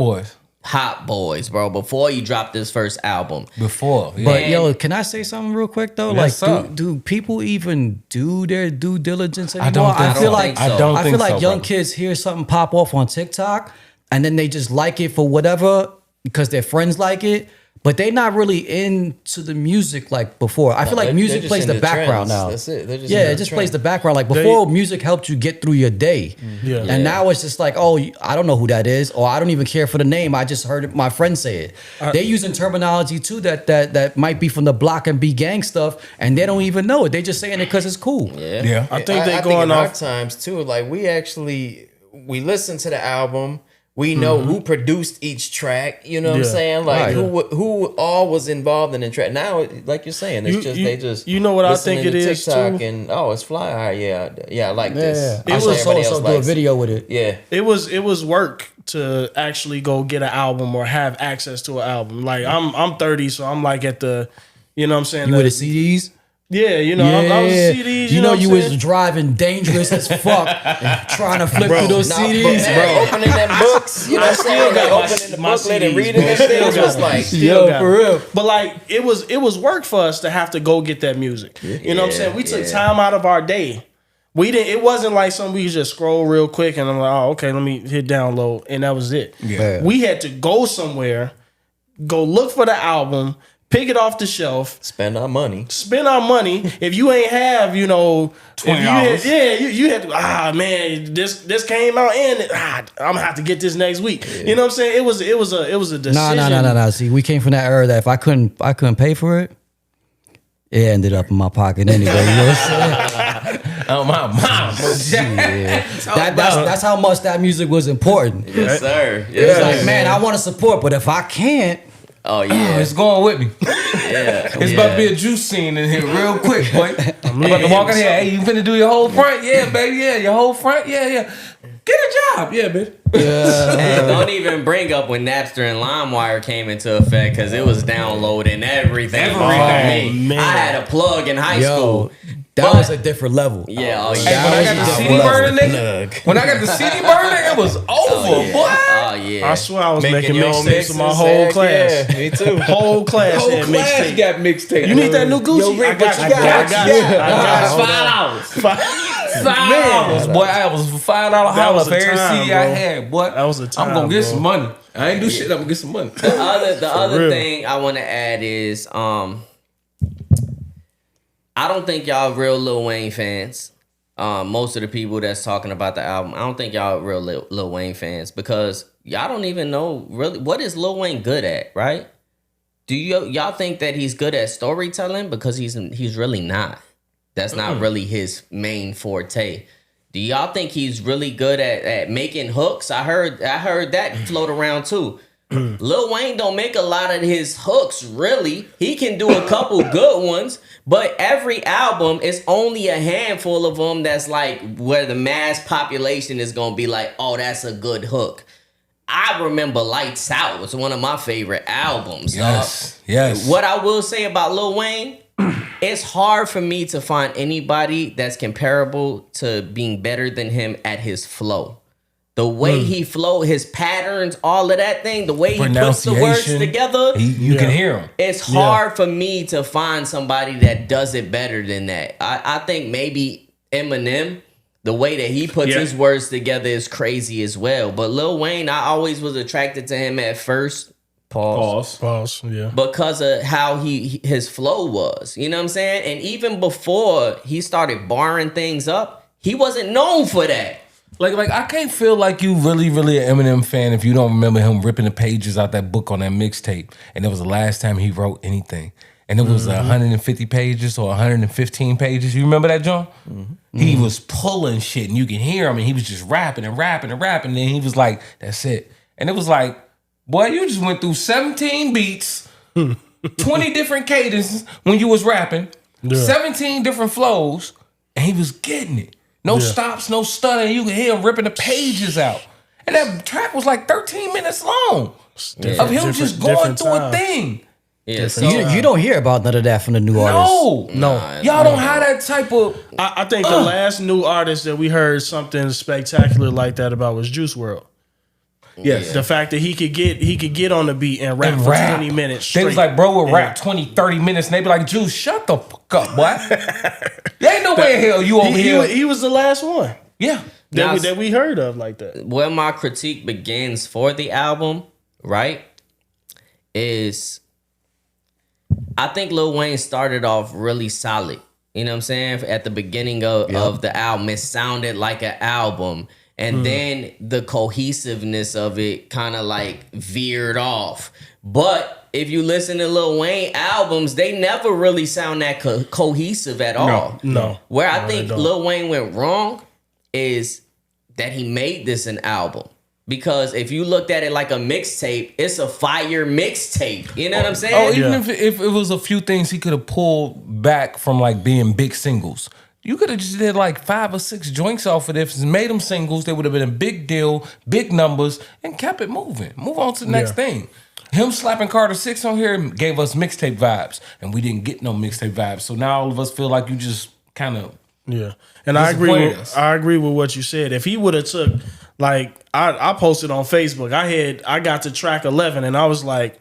Boys, bro. Before he dropped his first album. Before. Yeah. But yo, can I say something real quick though? Yes, Like, do people even do their due diligence anymore? I don't think so. I feel like young kids hear something pop off on TikTok and then they just like it for whatever because their friends like it. But they're not really into the music like before. I feel like music plays the background now. That's it. It just plays the background. Like before, music helped you get through your day. Yeah. And now it's just like, oh, I don't know who that is, or I don't even care for the name. I just heard my friend say it. They're using terminology too that might be from the block and be gang stuff, and they don't even know it. They just saying it because it's cool. Yeah. I think they're I going think in off our times too. Like we listen to the album. We know who produced each track. You know what I'm saying? Like who all was involved in the track. Now, like you're saying, it's they just you know what I think it is TikTok too. And it's fly. All right, yeah, I like this. I saw so do a video with it. Yeah, it was work to actually go get an album or have access to an album. Like I'm 30, so I'm like at the, you know what I'm saying? You with the CDs? Yeah, you know, I was CDs. You know what you I'm was saying? driving dangerous as fuck, trying to flip through those CDs, bro. Opening them books, you know what I'm saying? Like opening the booklet and reading it. Still just like, yo, for real. But like, it was work for us to have to go get that music. You know what I'm saying? We took time out of our day. We didn't. It wasn't like something we could just scroll real quick and I'm like, oh, okay, let me hit download, and that was it. Yeah. We had to go somewhere, go look for the album. Pick it off the shelf. spend our money. If you ain't have, you know, $20. you had to. Man, this came out and I'm gonna have to get this next week. You know what I'm saying? It was a decision. No. See, we came from that era that if I couldn't pay for it, it ended up in my pocket anyway. You know what I'm saying? Oh, my mom. That's how much that music was important. Yes, sir. It's like, man, I want to support, but if I can't. Oh yeah, it's going with me. Yeah, it's about to be a juice scene in here real quick, boy. I'm about to walk in here. Hey, you finna do your whole front? Yeah, baby. Yeah, your whole front. Yeah. Get a job. Yeah, bitch. And don't even bring up when Napster and LimeWire came into effect because it was downloading everything. Man. I had a plug in high school. That was a different level. Yeah, Hey, when I got the CD burner, nigga. When I got the CD burner, it was over, boy. Oh yeah. I swear I was making your own mixtapes with my mixes, whole class. Yeah, me too. Whole class had mixtape. got mixtape. You need that new Gucci? Rick, I got you. $5. Boy, I was $5 holler for every CD I had. Boy, that was a time. I'm gonna get some money. I ain't do shit. I'm gonna get some money. The other thing I want to add is I don't think y'all real Lil Wayne fans. Most of the people that's talking about the album, I don't think y'all real Lil Wayne fans because y'all don't even know really what is Lil Wayne good at, right? Do y'all think that he's good at storytelling? Because he's really not. That's not really his main forte. Do y'all think he's really good at making hooks? I heard that float around too. Lil Wayne don't make a lot of his hooks, really. He can do a couple good ones, but every album is only a handful of them that's like where the mass population is gonna be like, oh, that's a good hook. I remember Lights Out was one of my favorite albums. Yes, dog. yes. What I will say about Lil Wayne, it's hard for me to find anybody that's comparable to being better than him at his flow. The way he flow, his patterns, all of that thing, the way he puts the words together. You can hear him. It's hard for me to find somebody that does it better than that. I think maybe Eminem, the way that he puts his words together is crazy as well. But Lil Wayne, I always was attracted to him at first. Pause. Yeah. Because of how his flow was. You know what I'm saying? And even before he started barring things up, he wasn't known for that. Like I can't feel like you really an Eminem fan if you don't remember him ripping the pages out that book on that mixtape. And it was the last time he wrote anything. And it was 150 pages or 115 pages. You remember that, John? He was pulling shit and you can hear him and he was just rapping. And then he was like, that's it. And it was like, boy, you just went through 17 beats, 20 different cadences when you was rapping, 17 different flows, and he was getting it. No stops, no stuttering. You could hear him ripping the pages out. And that track was like 13 minutes long of him just going through a thing. Yeah, so, you don't hear about none of that from the new artists. No. Y'all don't have that type of... I think the last new artist that we heard something spectacular like that about was Juice WRLD. Yes. The fact that he could get on the beat and rap for 20 minutes straight. They was like, bro, we'll rap 20, 30 minutes. And they be like, Juice, shut the fuck up, boy. There ain't no way in hell you over here. He was the last one. Yeah. That we heard of like that. Where my critique begins for the album, right, is I think Lil Wayne started off really solid. You know what I'm saying? At the beginning of the album, it sounded like an album. And then the cohesiveness of it kind of like veered off. But if you listen to Lil Wayne albums, they never really sound that cohesive at all. No. Where I think Lil Wayne went wrong is that he made this an album. Because if you looked at it like a mixtape, it's a fire mixtape. You know what I'm saying? Oh, even if it was a few things he could have pulled back from like being big singles. You could have just did like 5 or 6 joints off of this and made them singles. They would have been a big deal, big numbers, and kept it moving. Move on to the next thing. Him slapping Carter 6 on here gave us mixtape vibes, and we didn't get no mixtape vibes. So now all of us feel like you just kind of And I agree with what you said. If he would have took like I posted on Facebook, I got to track 11 and I was like,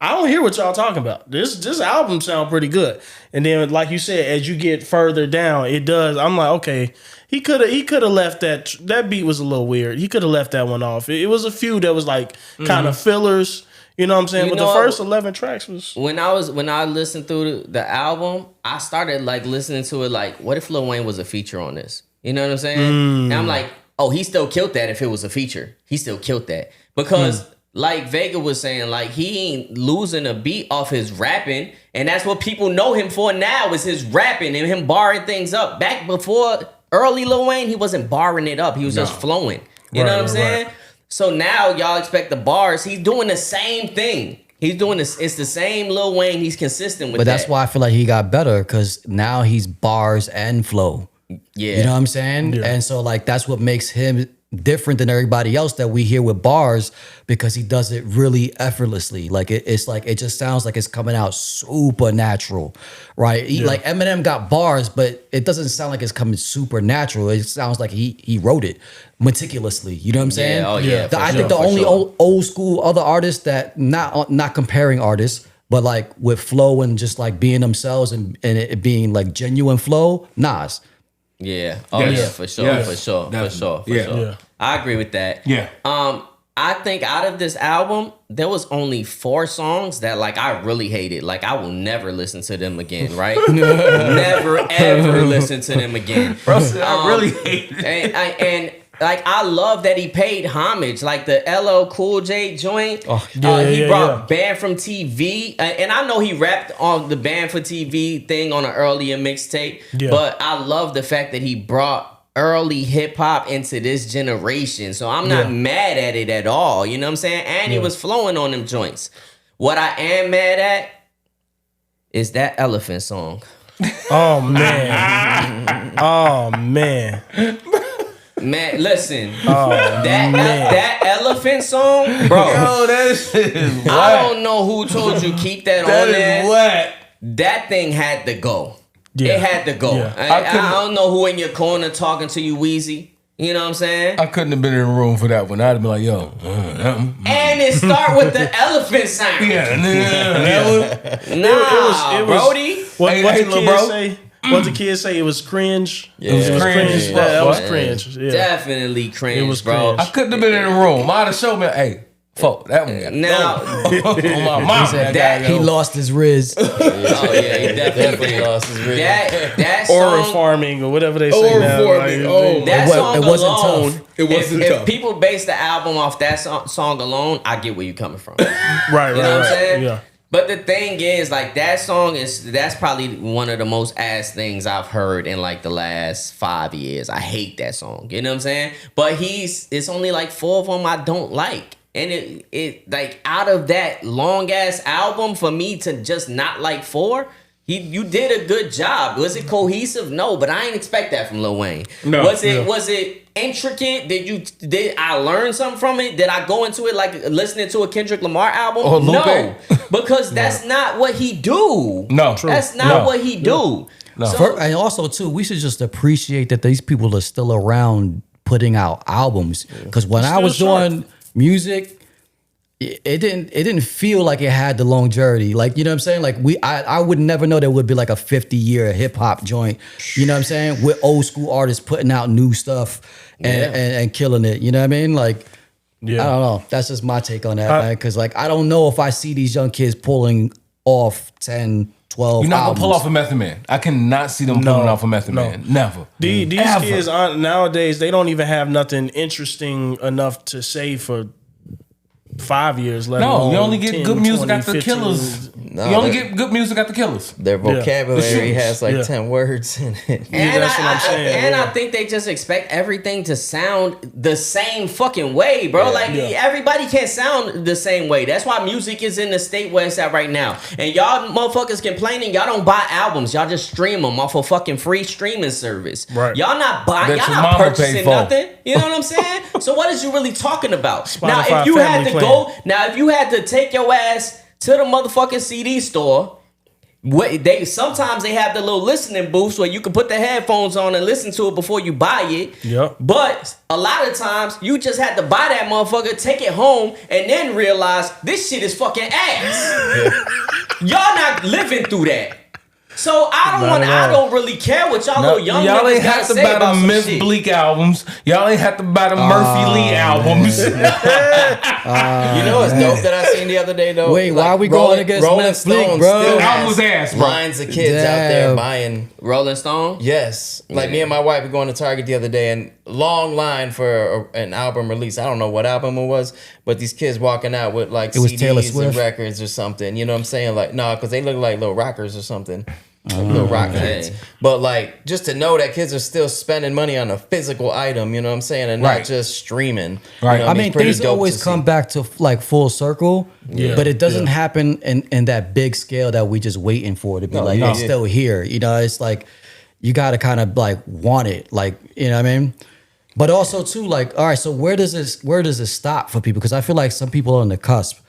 I don't hear what y'all talking about. This album sound pretty good. And then, like you said, as you get further down, it does. I'm like, okay, he could have left that beat was a little weird. He could have left that one off. It was a few that was like kind of fillers. You know what I'm saying? But the first 11 tracks was when I listened through the album, I started like listening to it like, what if Lil Wayne was a feature on this? You know what I'm saying? And I'm like, oh, he still killed that if it was a feature. He still killed that because. Like Vega was saying, like he ain't losing a beat off his rapping, and that's what people know him for now is his rapping and him barring things up. Back before early Lil Wayne, he wasn't barring it up; he was just flowing. You know what I'm saying? Right. So now y'all expect the bars. He's doing the same thing. He's doing this. It's the same Lil Wayne. He's consistent with. But that's why I feel like he got better because now he's bars and flow. Yeah, you know what I'm saying? Yeah. And so like that's what makes him different than everybody else that we hear with bars because he does it really effortlessly. Like it's like it just sounds like it's coming out super natural, right? Like Eminem got bars, but it doesn't sound like it's coming super natural. It sounds like he wrote it meticulously. You know what I'm saying? Oh yeah. I think the only old school other artists that not comparing artists, but like with flow and just like being themselves and it being like genuine flow, Nas. Yeah. Oh yeah, for sure. For sure. I agree with that. Yeah. I think out of this album, there was only 4 songs that like I really hated. Like I will never listen to them again, right? Never ever listen to them again. Bro, I really hate it. And like I love that he paid homage, like the LL Cool J joint. He brought Banned from TV, and I know he rapped on the Banned for TV thing on an earlier mixtape. Yeah. But I love the fact that he brought early hip hop into this generation. So I'm not mad at it at all. You know what I'm saying? And he was flowing on them joints. What I am mad at is that Elephant song. Oh man. Oh man. Man, listen. That Elephant song, bro. Yo, that shit is whack. I don't know who told you keep that on there. That is whack. That thing had to go. Yeah. It had to go. Yeah. I don't know who in your corner talking to you, Weezy. You know what I'm saying? I couldn't have been in the room for that one. I'd have been like, yo. And it start with the elephant sound. Nah, Brody. What the kids say? It was cringe. Yeah, it was cringe. That was cringe. Yeah. Definitely cringe, It was bro. cringe. I couldn't have been in the room. I'd have showed me, hey, fuck, that one got Now, on my mom. that He lost his Riz. oh yeah, he definitely lost his rhythm. That Aura song, farming or whatever they say now. Farming. Oh, that song it wasn't alone. tough. It wasn't if tough. people base the album off that song alone, I get where you coming from. Right, You know what I'm saying? Yeah. But the thing is, like, that song that's probably one of the most ass things I've heard in like the last 5 years. I hate that song. You know what I'm saying? But it's only like 4 of them I don't like. And it like out of that long ass album, for me to just not like 4, you did a good job. Was it cohesive? No, but I ain't expect that from Lil Wayne. No, was it intricate? Did I learn something from it? Did I go into it like listening to a Kendrick Lamar album? Or Lupe? No, because that's not what he do. No, that's not what he do. No. So, And also too, we should just appreciate that these people are still around putting out albums. Because when I was doing music, it didn't feel like it had the longevity. Like, you know what I'm saying? Like I would never know there would be like a 50-year hip hop joint. You know what I'm saying? With old school artists putting out new stuff and killing it. You know what I mean? Like, I don't know. That's just my take on that, man. Because like I don't know if I see these young kids pulling off 10, 12 You're not albums. gonna pull off a Method Man. I cannot see them pulling off a Method Man. Never. These Ever. kids nowadays, they don't even have nothing interesting enough to say for 5 years. Let alone you only get 10, good music 20, after 15. Killers. No, you only get good music after Killers. Their vocabulary The has like Yeah. 10 words in it. and that's what I'm saying. And I think they just expect everything to sound the same fucking way, bro. Everybody can't sound the same way. That's why music is in the state where it's at right now. And y'all motherfuckers complaining, y'all don't buy albums. Y'all just stream them off a fucking free streaming service. Right. Y'all not buying, That y'all your not mama paid purchasing for. nothing. You know what I'm saying? So what is you really talking about? Now, Spotify if you had family to plan. if you had to take your ass to the motherfucking CD store, sometimes they have the little listening booths where you can put the headphones on and listen to it before you buy it. Yep. But a lot of times you just had to buy that motherfucker, take it home, and then realize this shit is fucking ass. Y'all not living through that. So I don't really care what y'all little young y'all niggas ain't gotta have to say buy about the some Myth shit. Bleak albums. Y'all ain't have to buy the Murphy Lee albums. You know what's dope that I seen the other day though? Wait, why are we going against Rolling Myth Bleak, Stone bro? still The album has was ass, bro. lines of kids out there Damn. buying. Rolling Stone? Yes, like me and my wife were going to Target the other day, and long line for an album release. I don't know what album it was, but these kids walking out with like It was CDs Taylor and Swift? records or something. You know what I'm saying? Like no, because they look like little rockers or something. Like little rock kids. But like just to know that kids are still spending money on a physical item, you know what I'm saying, and Right. not just streaming. Right. You know what I mean, it's pretty things dope always to come see. back to like full circle, but it doesn't happen in that big scale that we just waiting for it to be like it's still here. You know, it's like you got to kind of like want it, like you know what I mean. But also too, like all right, so where does it stop for people? Because I feel like some people are on the cusp.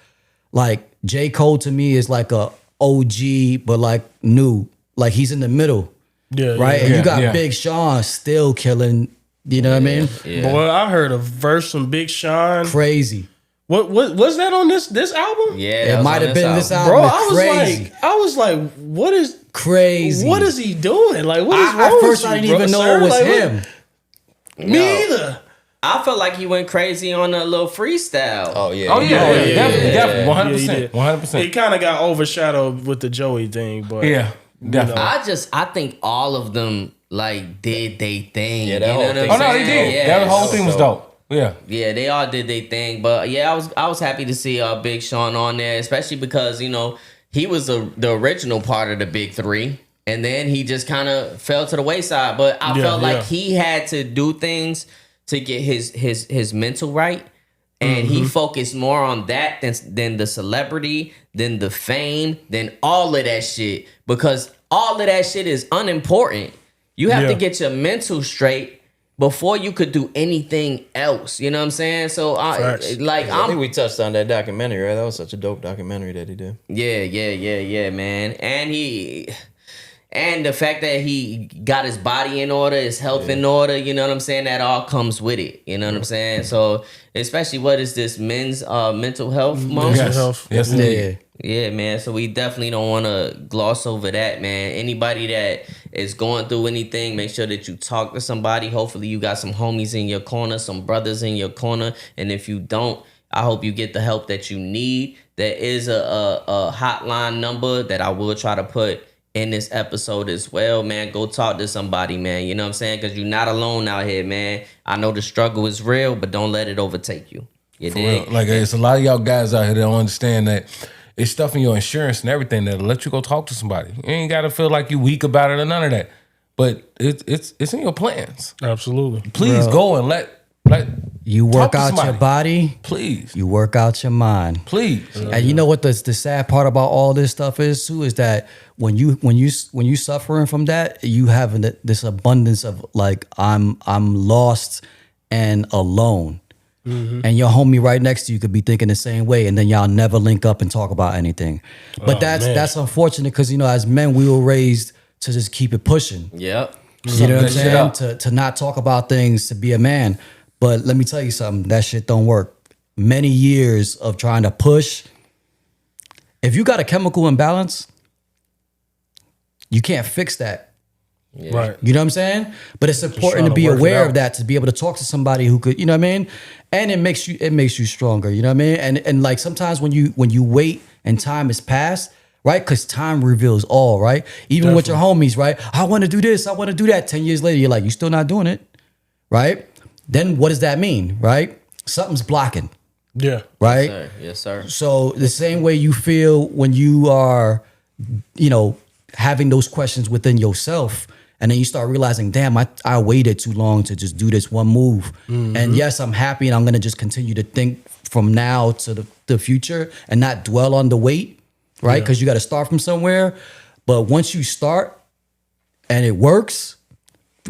Like J. Cole to me is like a OG, but like new. Like he's in the middle, right? And you got Big Sean still killing. You know what I mean? Yeah. Boy, I heard a verse from Big Sean. Crazy. What was that on this album? Yeah, that It was might on have been this album. Bro, It's crazy. I was like, what is Crazy. What is he doing? Like, what is wrong At with first, you, I didn't bro, even know sir? it was Like, what- him. Me either. I felt like he went crazy on a little freestyle. Oh yeah. Oh yeah, definitely, Yeah, 100%, he did. 100%. It kind of got overshadowed with the Joey thing, but Yeah, definitely. I think all of them like did they thing. Yeah, you that know whole what I'm thing- Oh no, they saying? did. Yeah. That whole thing was dope. Yeah. Yeah, they all did their thing, but yeah, I was happy to see Big Sean on there, especially because he was the original part of the big three, and then he just kind of fell to the wayside. But I felt like he had to do things to get his mental right, and he focused more on that than the celebrity, than the fame, than all of that shit, because all of that shit is unimportant. You have to get your mental straight before you could do anything else. You know what I'm saying? So I think we touched on that documentary, right? That was such a dope documentary that he did. Yeah, man. And the fact that he got his body in order, his health in order, you know what I'm saying? That all comes with it. You know what I'm saying? So especially what is this, men's mental health month? Yes, indeed. Yeah, man. So we definitely don't want to gloss over that, man. Anybody that is going through anything, make sure that you talk to somebody. Hopefully you got some homies in your corner, some brothers in your corner. And if you don't, I hope you get the help that you need. There is a hotline number that I will try to put in this episode as well, man. Go talk to somebody, man. You know what I'm saying? Because you're not alone out here, man. I know the struggle is real, but don't let it overtake you. You dig? Like, it's a lot of y'all guys out here that don't understand that it's stuff in your insurance and everything that'll let you go talk to somebody. You ain't got to feel like you weak about it or none of that. But it's in your plans. Absolutely. Please go and let You work talk to out your somebody. body. Please. You work out your mind. Please. And you know what the sad part about all this stuff is too, is that when you suffering from that, you have this abundance of like, I'm lost and alone. And your homie right next to you could be thinking the same way, and then y'all never link up and talk about anything. But that's unfortunate, because as men we were raised to just keep it pushing. Yep. You know what I'm That shit saying? To not talk about things, to be a man. But let me tell you something, that shit don't work. Many years of trying to push. If you got a chemical imbalance, you can't fix that. Yeah. Right. You know what I'm saying? But it's important trying to to be work it aware out. of that, to be able to talk to somebody who could, you know what I mean? And it makes you stronger, you know what I mean? And like sometimes when you wait and time has passed, right? Because time reveals all, right? Even with your homies, right? I want to do this, I want to do that. 10 years later, you're like, you still not doing it, right? Then what does that mean, right? Something's blocking, Yeah. right? Yes, sir. So the same way you feel when you are, having those questions within yourself, and then you start realizing, damn, I waited too long to just do this one move. And yes, I'm happy, and I'm gonna just continue to think from now to the future and not dwell on the wait, right? Because you got to start from somewhere. But once you start and it works,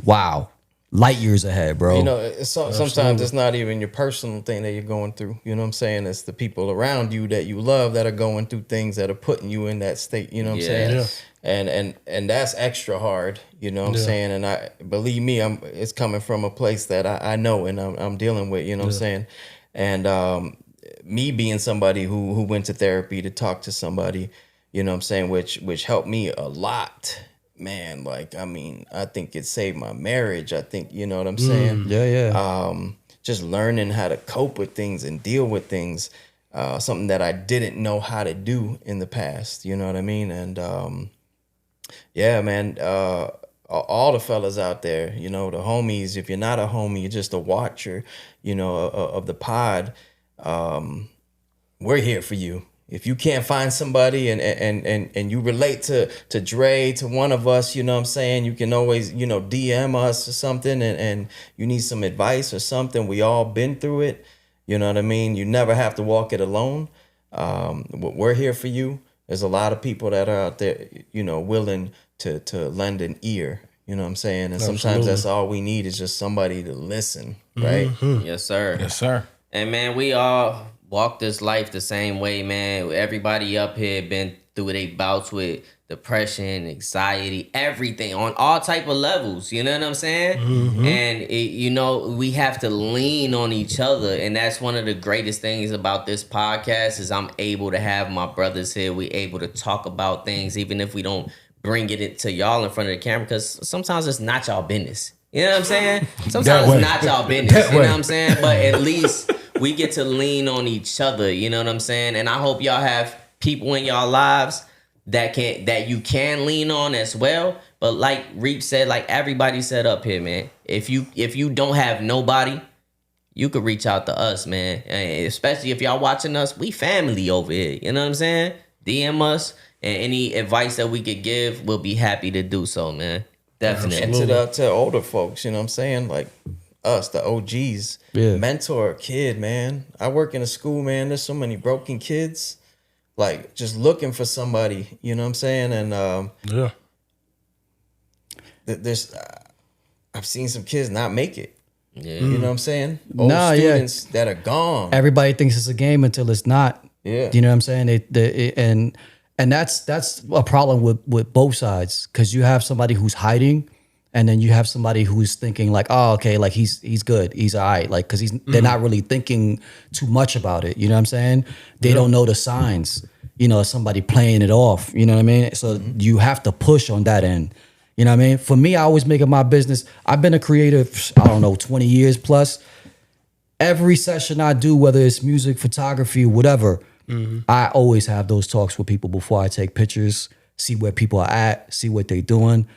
wow, light years ahead, bro. Sometimes it's not even your personal thing that you're going through. You know what I'm saying? It's the people around you that you love that are going through things that are putting you in that state. You know what I'm saying? Yeah. And that's extra hard. You know what I'm saying? And I believe me, it's coming from a place that I know and I'm dealing with. You know what I'm saying? And me being somebody who went to therapy to talk to somebody, you know what I'm saying, which helped me a lot. Man, like, I mean, I think it saved my marriage. I think, you know what I'm saying? Just learning how to cope with things and deal with things, something that I didn't know how to do in the past, you know what I mean? And yeah, man, all the fellas out there, the homies, if you're not a homie, you're just a watcher, of the pod, we're here for you. If you can't find somebody and you relate to Dre, to one of us, you know what I'm saying, you can always, DM us or something and you need some advice or something. We all been through it. You know what I mean? You never have to walk it alone. We're here for you. There's a lot of people that are out there, willing to lend an ear. You know what I'm saying? And sometimes that's all we need is just somebody to listen, right? Yes, sir. Yes, sir. And man, we all walk this life the same way, man. Everybody up here been through their bouts with depression, anxiety, everything on all type of levels. You know what I'm saying? And we have to lean on each other, and that's one of the greatest things about this podcast is I'm able to have my brothers here. We able to talk about things, even if we don't bring it to y'all in front of the camera, because sometimes it's not y'all business. You know what I'm saying? Sometimes it's not y'all business. You know what I'm saying? But at least we get to lean on each other. You know what I'm saying? And I hope y'all have people in y'all lives that you can lean on as well. But like Reach said, like everybody said up here, man, if you don't have nobody, you could reach out to us, man. And especially if y'all watching us, we family over here. You know what I'm saying? DM us, and any advice that we could give, we'll be happy to do so, man. Definitely. And to older folks, you know what I'm saying? Like us, the OGs, mentor a kid, man. I work in a school, man. There's so many broken kids, like just looking for somebody, you know what I'm saying? And there's I've seen some kids not make it. Yeah. You know what I'm saying? Old students that are gone. Everybody thinks it's a game until it's not. Yeah. You know what I'm saying? And that's a problem with both sides, because you have somebody who's hiding, and then you have somebody who's thinking like, oh, okay, like he's good, he's all right, like, because they're not really thinking too much about it. You know what I'm saying? They don't know the signs. You know, somebody playing it off. You know what I mean? So you have to push on that end. You know what I mean? For me, I always make it my business. I've been a creative, I don't know, 20 years plus. Every session I do, whether it's music, photography, whatever, I always have those talks with people before I take pictures, see where people are at, see what they're doing,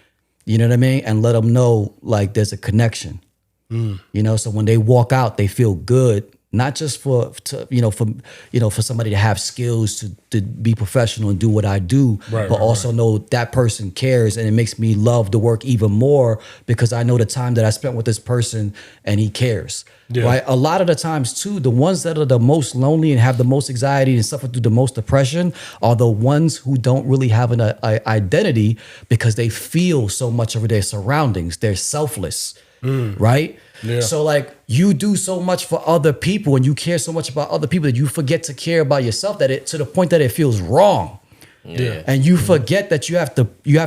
you know what I mean? And let them know like there's a connection, you know? So when they walk out, they feel good, not just for somebody to have skills to be professional and do what I do, but also know that person cares, and it makes me love the work even more because I know the time that I spent with this person and he cares. Yeah. Right? A lot of the times too, the ones that are the most lonely and have the most anxiety and suffer through the most depression are the ones who don't really have an identity because they feel so much over their surroundings. They're selfless, right? Yeah. So like you do so much for other people and you care so much about other people that you forget to care about yourself, that it to the point that it feels wrong. Yeah. And you forget that you have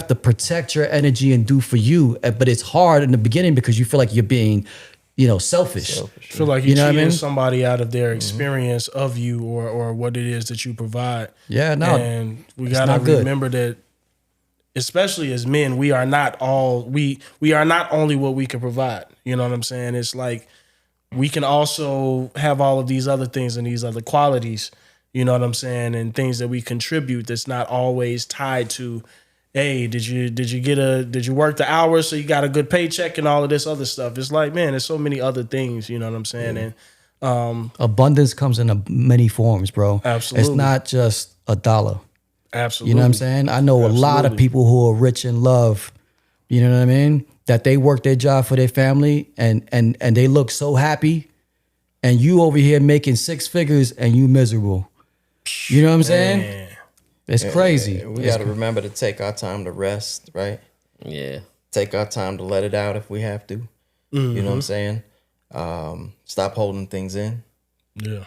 to protect your energy and do for you. But it's hard in the beginning because you feel like you're being, selfish. Feel like you're cheating somebody out of their experience of you or what it is that you provide. Yeah, no. And we gotta remember that, especially as men, we are not we are not only what we can provide. You know what I'm saying? It's like we can also have all of these other things and these other qualities, you know what I'm saying, and things that we contribute that's not always tied to, hey, did you work the hours so you got a good paycheck and all of this other stuff. It's like, man, there's so many other things, you know what I'm saying? And abundance comes in many forms, bro. Absolutely. It's not just a dollar. Absolutely. You know what I'm saying? I know a lot of people who are rich in love, you know what I mean? That they work their job for their family and they look so happy, and you over here making six figures and you miserable. You know what I'm saying? It's crazy. We got to remember to take our time to rest, right? Yeah. Take our time to let it out if we have to. You know what I'm saying? Stop holding things in. Yeah.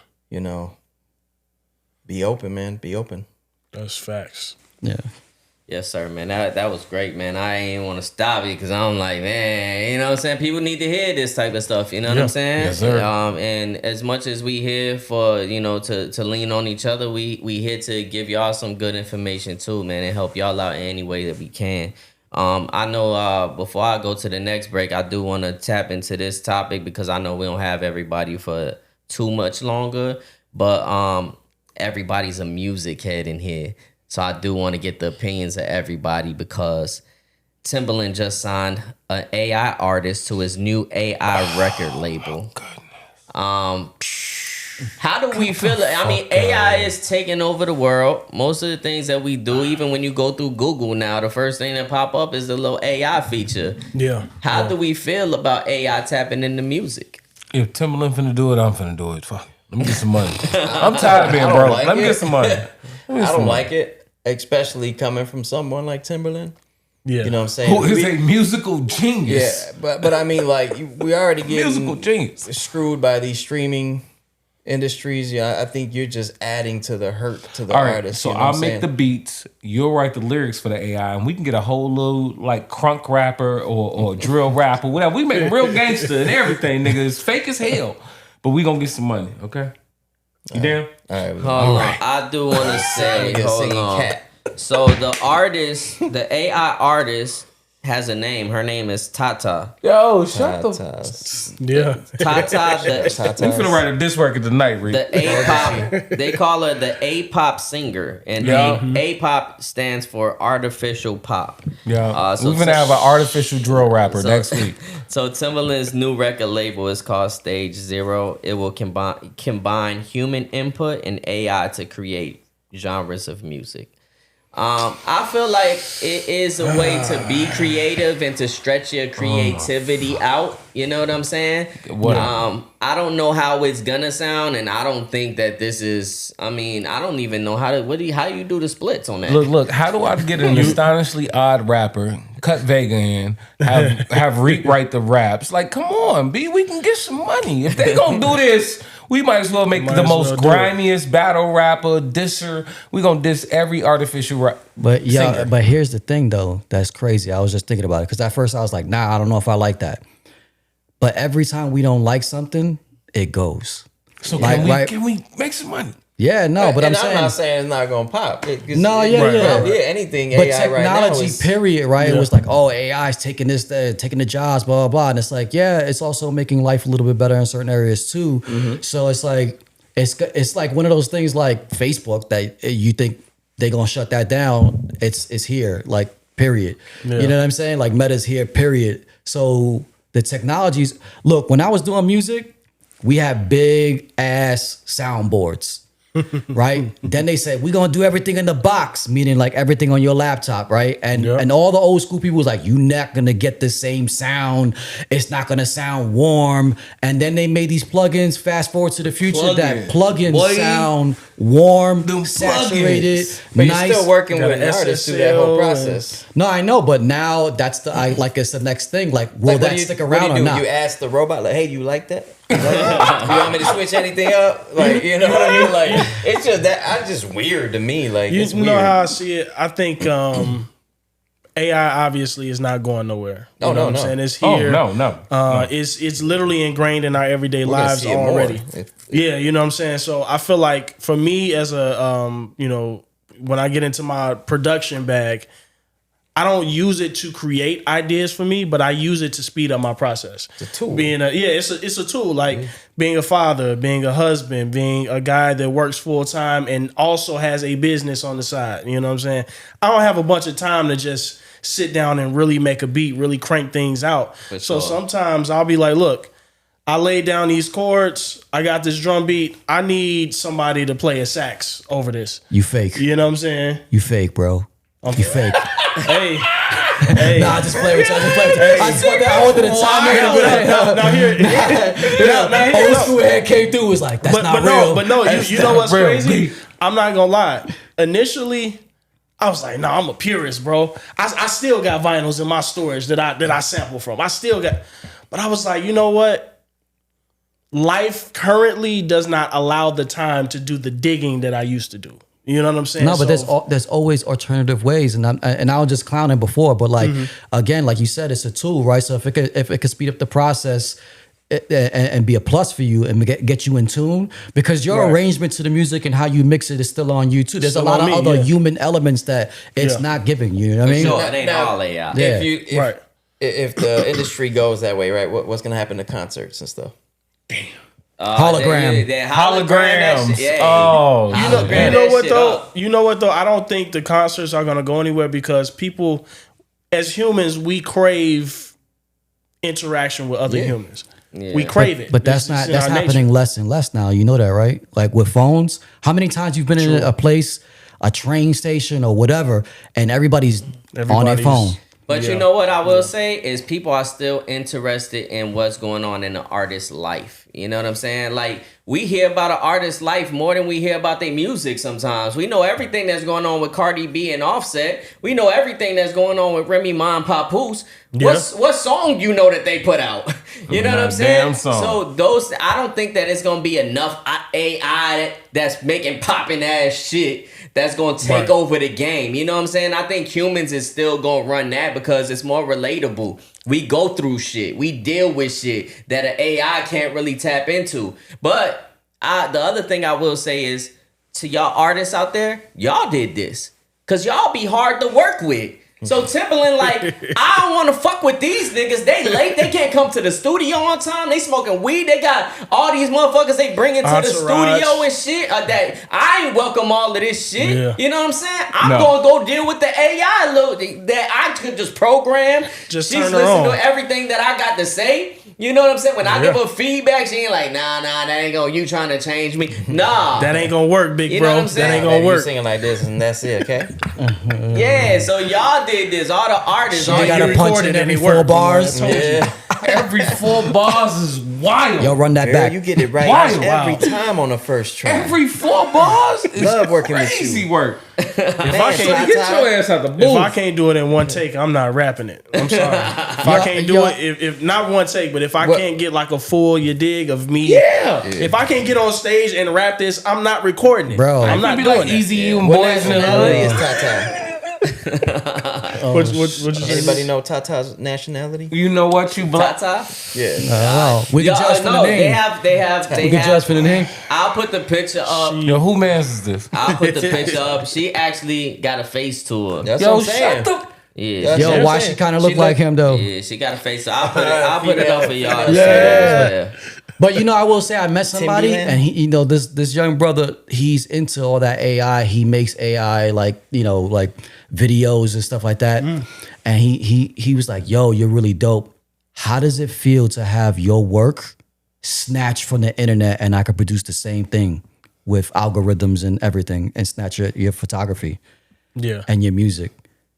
Be open, man. Be open. That's facts. Yeah. Yes, sir, man. That was great, man. I ain't want to stop it because I'm like, man, you know what I'm saying? People need to hear this type of stuff, you know what I'm saying? Yes, sir. And as much as we here for, to lean on each other, we here to give y'all some good information too, man, and help y'all out in any way that we can. I know before I go to the next break, I do want to tap into this topic because I know we don't have everybody for too much longer, but everybody's a music head in here. So I do want to get the opinions of everybody because Timbaland just signed an AI artist to his new AI record label. How do we feel? I mean, AI is taking over the world. Most of the things that we do, even when you go through Google now, the first thing that pop up is the little AI feature. Yeah. How do we feel about AI tapping into music? If Timbaland finna do it, I'm finna do it. Fuck it. Let me get some money. I'm tired of being broke. Let me get some money. I don't like it, especially coming from someone like Timbaland. Yeah. You know what I'm saying? Who is a musical genius. Yeah, but I mean, like, we already musical getting genius. screwed by these streaming industries. Yeah, I think you're just adding to the hurt to the All right, artist. so you know I'll make the beats, you'll write the lyrics for the AI, and we can get a whole little like crunk rapper or drill rapper, whatever. We make real gangster and everything, nigga. It's fake as hell, but we gonna get some money, okay? You down? All right. I do want to say, hold on. So the AI artist has a name. Her name is Tata. Yo, shut the. Yeah. Tata, You finna write a diss record tonight, Rick. the A-pop. They call her the A-pop singer, and A-pop stands for artificial pop. Yeah, So we're gonna have an artificial drill rapper next week. So Timbaland's new record label is called Stage Zero. It will combine human input and AI to create genres of music. I feel like it is a way to be creative and to stretch your creativity out. You know what I'm saying? I don't know how it's gonna sound, and I don't think that this is. I mean, I don't even know how you do the splits on that. Look. How do I get an astonishingly odd rapper? Cut Vega in. Have Reek write the raps. Like, come on, B. We can get some money if they gonna do this. We might as well make the most grimiest battle rapper, disser. We gonna diss every artificial rap. But singer. but here's the thing though, that's crazy. I was just thinking about it because at first I was like, nah, I don't know if I like that. But every time we don't like something, it goes. So like, can we make some money? Yeah, no, but I'm not saying it's not gonna pop. No, yeah. Anything But AI right now technology, is, period, right? It was like, oh, AI is taking taking the jobs, blah, blah, blah. And it's like, yeah, it's also making life a little bit better in certain areas too. Mm-hmm. So it's like, it's like one of those things like Facebook that you think they're gonna shut that down. It's here, like, period. Yeah. You know what I'm saying? Like Meta's here, period. So the technologies, look, when I was doing music, we had big ass soundboards. Right? Then they said, we're gonna do everything in the box, meaning like everything on your laptop, right? And all the old school people was like, you're not gonna get the same sound, it's not gonna sound warm. And then they made these plugins, fast forward to the future, that plugins sound warm, saturated, but nice. You're still working with an artist through that whole process. No, I know, but now that's it's the next thing. Like, will that stick around or not? You ask the robot, like, hey, you like that? You want me to switch anything up? Like, you know what I mean? Like, it's just that just weird to me. Like, it's you weird. know how I see it. I think AI obviously is not going nowhere. You know what I'm saying? It's here. It's literally ingrained in our everyday lives already. Yeah, you know what I'm saying? So I feel like for me as a when I get into my production bag, I don't use it to create ideas for me, but I use it to speed up my process. It's a tool. It's a tool. Like being a father, being a husband, being a guy that works full time and also has a business on the side. You know what I'm saying? I don't have a bunch of time to just sit down and really make a beat, really crank things out. So sometimes I'll be like, look, I laid down these chords. I got this drum beat. I need somebody to play a sax over this. You fake. You know what I'm saying? You fake, bro. You fake. Hey. Nah, I just play with you. I just want that older than time. Now old school head came through, was like, that's not real. But no, you know what's crazy? I'm not gonna lie. Initially, I was like, I'm a purist, bro. I still got vinyls in my storage that I sample from. But I was like, you know what? Life currently does not allow the time to do the digging that I used to do. You know what I'm saying? No, but there's always alternative ways, and I was just clowning before, but like again, like you said, it's a tool, right? So if it could speed up the process and be a plus for you and get you in tune, because your arrangement to the music and how you mix it is still on you too. There's a lot of other human elements that it's not giving you. You know what I mean? Sure, it ain't all AI. Yeah. If the industry goes that way, right? What's gonna happen to concerts and stuff? Damn. Hologram. Holograms. You know what though? I don't think the concerts are gonna go anywhere because people, as humans, we crave interaction with other humans. Yeah. We crave it. But that's happening less and less now. You know that, right? Like with phones, how many times you've been in a place, a train station or whatever, and everybody's on their phone. But you know what I will say is people are still interested in what's going on in the artist's life. You know what I'm saying? Like, we hear about an artist's life more than we hear about their music sometimes. We know everything that's going on with Cardi B and Offset. We know everything that's going on with Remy Ma and Papoose. Yeah. What song you know that they put out? You know what I'm saying? So I don't think that it's going to be enough AI that's making popping ass shit that's going to take over the game. You know what I'm saying? I think humans is still going to run that because it's more relatable. We go through shit. We deal with shit that an AI can't really tap into. But the other thing I will say is, to y'all artists out there, y'all did this. Because y'all be hard to work with. So Timberland, like, I don't want to fuck with these niggas. They late. They can't come to the studio on time. They smoking weed. They got all these motherfuckers they bring into the studio and shit. That I ain't welcome all of this shit. Yeah. You know what I'm saying? I'm gonna go deal with the AI that I could just program. Just She's turn her listening on. to everything that I got to say. You know what I'm saying? When I give her feedback, she ain't like, nah, that ain't gonna, you trying to change me. Nah. That ain't gonna work, big You know bro. what I'm saying? That ain't You gonna work. singing like this and that's it, okay? Yeah, so y'all did this. All the artists. All You gotta you punch recorded in and every it 4 worked. bars. Yeah. Every 4 bars is wild. Yo, run that Girl, back. you get it right Wild. every time on the first try. Every 4 bars is Love working with you. crazy work. If I So can't, get your ass out the booth. if I can't do it in one take, I'm not rapping it. I'm sorry. If I can't do it, if not one take, but if I can't get like a full, you dig, of me. Yeah. If I can't get on stage and rap this, I'm not recording it. Bro. I'm not be doing like it. Easy and What Boys in the nationality Hood. is Tata? What you say? Anybody know Tata's nationality? You know what, you black? Tata? Yeah. Oh, we can judge for the No, name. they have. We can judge for the name. I'll put the picture up. Yo, who man's is this? I'll put the picture up. She actually got a face to her. That's Yo, what I'm saying. shut the... Yeah, That's Yo, what I'm why saying. she kind of look She like him though? yeah, she got a face. So I'll put it up for y'all. To Yeah. see. But you know, I will say I met somebody, Timberland. and he, you know, this young brother, he's into all that AI. He makes AI like, you know, like videos and stuff like that. And he was like, "Yo, you're really dope. How does it feel to have your work snatched from the internet, and I could produce the same thing with algorithms and everything, and snatch your photography Yeah. and your music?"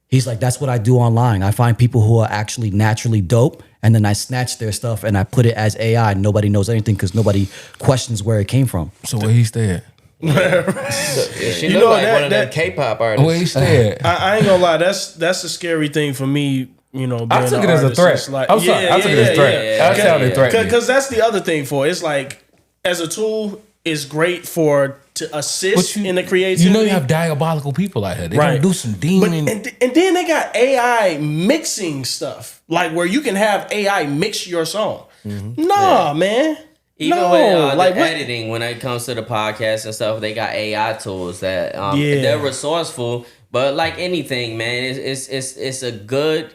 He's like, "That's what I do online. I find people who are actually naturally dope, and then I snatch their stuff and I put it as AI. Nobody knows anything because nobody questions where it came from." So where he stay at? She You look know like that- one of them that- K-pop artists. Where he stay at? I ain't gonna lie. That's a scary thing for me. You know, being I took an it as a artist. threat. It's like, I'm sorry. I took it as a threat. I sounded threatening. Because that's the other thing for it. It's like, as a tool, it's great to assist in the creativity. You know, you have diabolical people out here. They Right. gonna do some But, demon. and then they got AI mixing stuff, like where you can have AI mix your song. Nah, man. Even no, with like the what? editing, when it comes to the podcast and stuff, they got AI tools that Yeah. they're resourceful. But like anything, man, it's a good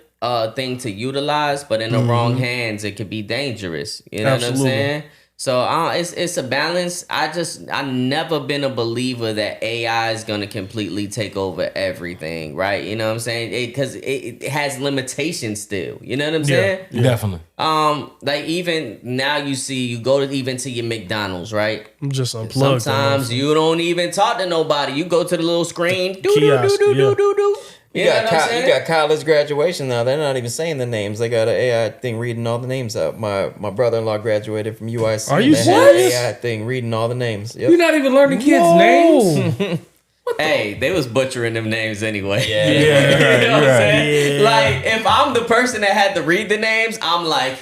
thing to utilize, but in the wrong hands, it could be dangerous. You know what I'm Absolutely. saying? So it's a balance. I never been a believer that AI is gonna completely take over everything, right? You know what I'm saying? Because it has limitations still. You know what I'm saying? Definitely. Like even now you go to your McDonald's, right? I'm just unplugged. Sometimes you don't even talk to nobody. You go to the little screen, do do Kiosk, do do yeah. do do do. You You know what I'm got saying? you got college graduation now. They're not even saying the names. They got an AI thing reading all the names out. My brother-in-law graduated from UIC. Are you and they had an serious? AI thing reading all the names. Yep. You're not even learning kids' names. Hey, they was butchering them names anyway. Yeah. You know what I'm right. saying? Like if I'm the person that had to read the names, I'm like,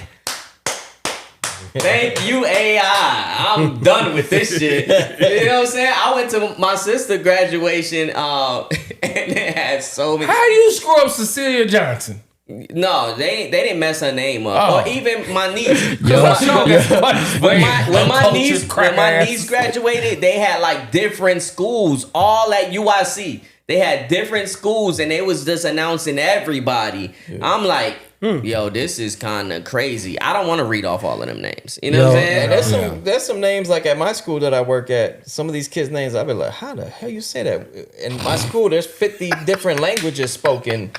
thank you, AI. I'm done with this shit. You know what I'm saying? I went to my sister graduation, and it had so many. How you screw up Cecilia Johnson? No, they didn't mess her name up. Oh. Or even my niece. No, that's funny. When my Uncultured crack ass. niece graduated, they had like different schools, all at UIC. They had different schools, and they was just announcing everybody. I'm like, yo, this is kind of crazy. I don't want to read off all of them names. You know what I'm And saying? there's some names like at my school that I work at. Some of these kids' names, I've been like, how the hell you say that? In my school, there's 50 different languages spoken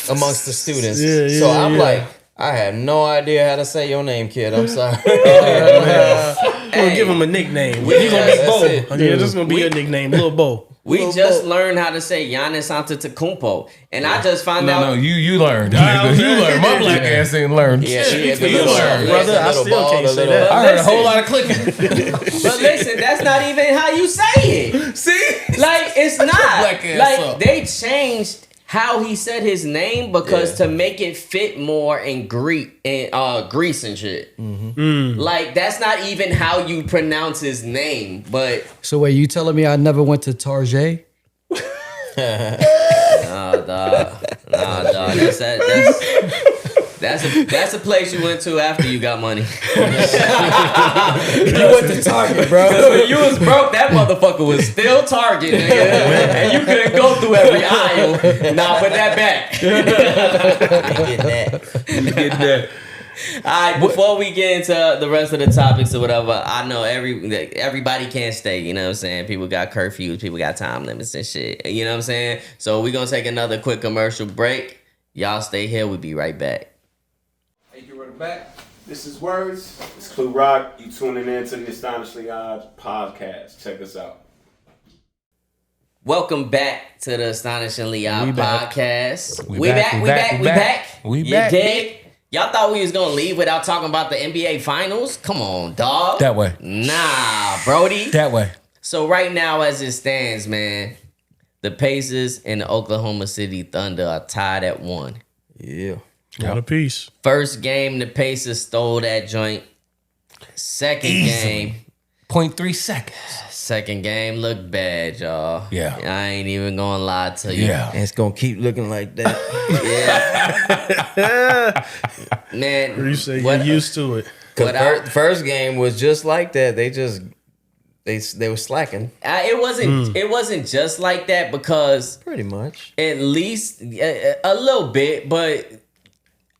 amongst the students. So I'm like, I have no idea how to say your name, kid. I'm sorry. We're gonna give him a nickname. He's gonna be that's Bo. it. Yeah, this is gonna be your nickname, Lil Bo. We just learned how to say Giannis Antetokounmpo, and I just found No, out. you learned. You learned. My black ass ain't learned. Yeah, Shit. the You little- learned. Brother, I little still ball, can't the say little- that. I heard a Listen. whole lot of clicking. But listen, that's not even how you say it. See? Like it's your not. black ass Like up. they changed how he said his name because to make it fit more in Greece and shit. Like that's not even how you pronounce his name. But So wait, you telling me I never went to Target? nah, dog. That's That's a place you went to after you got money. You went to Target, bro. Because when you was broke, that motherfucker was still Target, nigga. And you couldn't go through every aisle. Nah, put that back. Get that. All right, before we get into the rest of the topics or whatever, I know everybody can't stay, you know what I'm saying? People got curfews, people got time limits and shit, you know what I'm saying? So we're going to take another quick commercial break. Y'all stay here, we'll be right back. Hey, you right back. This is Words. It's Clue Rock. You tuning in to the Astonishingly Odd podcast. Check us out. Welcome back to the Astonishingly Odd podcast. We back. We You back. dig? Y'all thought we was gonna leave without talking about the NBA Finals? Come on, dog. That way. Nah, Brody. That way. So right now, as it stands, man, the Pacers and the Oklahoma City Thunder are tied at 1. Yeah. What a piece. First game, the Pacers stole that joint. Second game, 0.3 seconds. Second game looked bad, y'all. Yeah. I ain't even gonna lie to you. Yeah. And it's going to keep looking like that. Yeah. Man, You say you're used to it. Because first game was just like that. They were slacking. it wasn't just like that because Pretty much. at least a little bit, but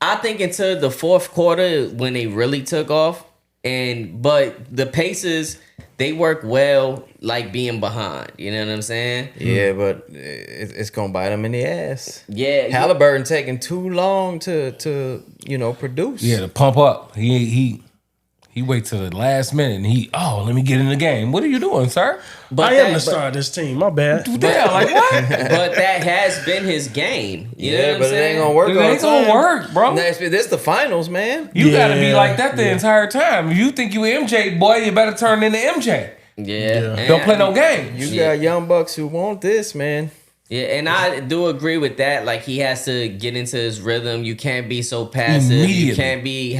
I think until the fourth quarter when they really took off, but the Pacers, they work well like being behind. You know what I'm saying? Yeah, but it's going to bite them in the ass. Yeah. Halliburton taking too long to produce. Yeah, to pump up. He waits till the last minute and let me get in the game. What are you doing, sir? But I am the star of this team. My bad. Yeah, like what? But that has been his game. You know what I'm but it saying? ain't going to work It all ain't the time. gonna work, bro. This the finals, man. You gotta be Yeah, like that the entire time. If you think you MJ, boy, you better turn into MJ. Yeah. Don't play no games. You got young bucks who want this, man. Yeah, and I do agree with that. Like, he has to get into his rhythm. You can't be so passive. Immediately. You can't be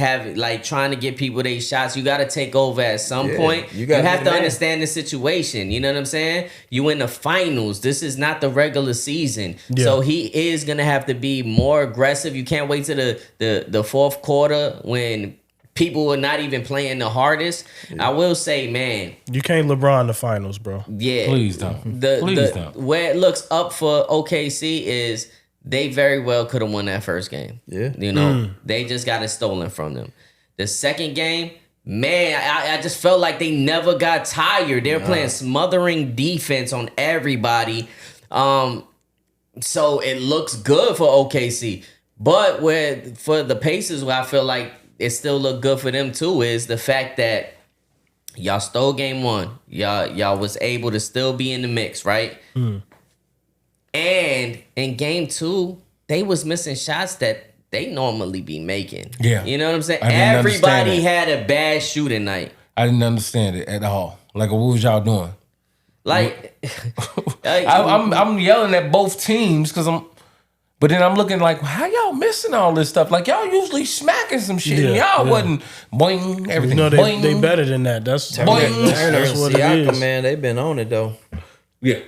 trying to get people their shots. You got to take over at some Yeah, point. you You gotta have be to the man. understand the situation. You know what I'm saying? You in the finals. This is not the regular season. Yeah. So he is gonna have to be more aggressive. You can't wait to the fourth quarter when people are not even playing the hardest. I will say, man, You can't LeBron the finals, bro. yeah. Please don't. The don't. where it looks up for OKC is they very well could have won that first game. Yeah. You know, they just got it stolen from them. The second game, man, I just felt like they never got tired. They were playing smothering defense on everybody. So it looks good for OKC. But for the Pacers, where I feel like it still looked good for them too, is the fact that y'all stole game 1. Y'all was able to still be in the mix, right? And in game 2, they was missing shots that they normally be making. Yeah. You know what I'm saying? I didn't Everybody understand had a bad shooting night. I didn't understand it at all. Like, what was y'all doing? Like, I'm yelling at both teams because but then I'm looking like, how y'all missing all this stuff? Like, y'all usually smacking some shit. And y'all wasn't boing, everything. You know, boing. they better than that. That's Boing. that's what it Siakam, is. man, they've been on it though. Yeah.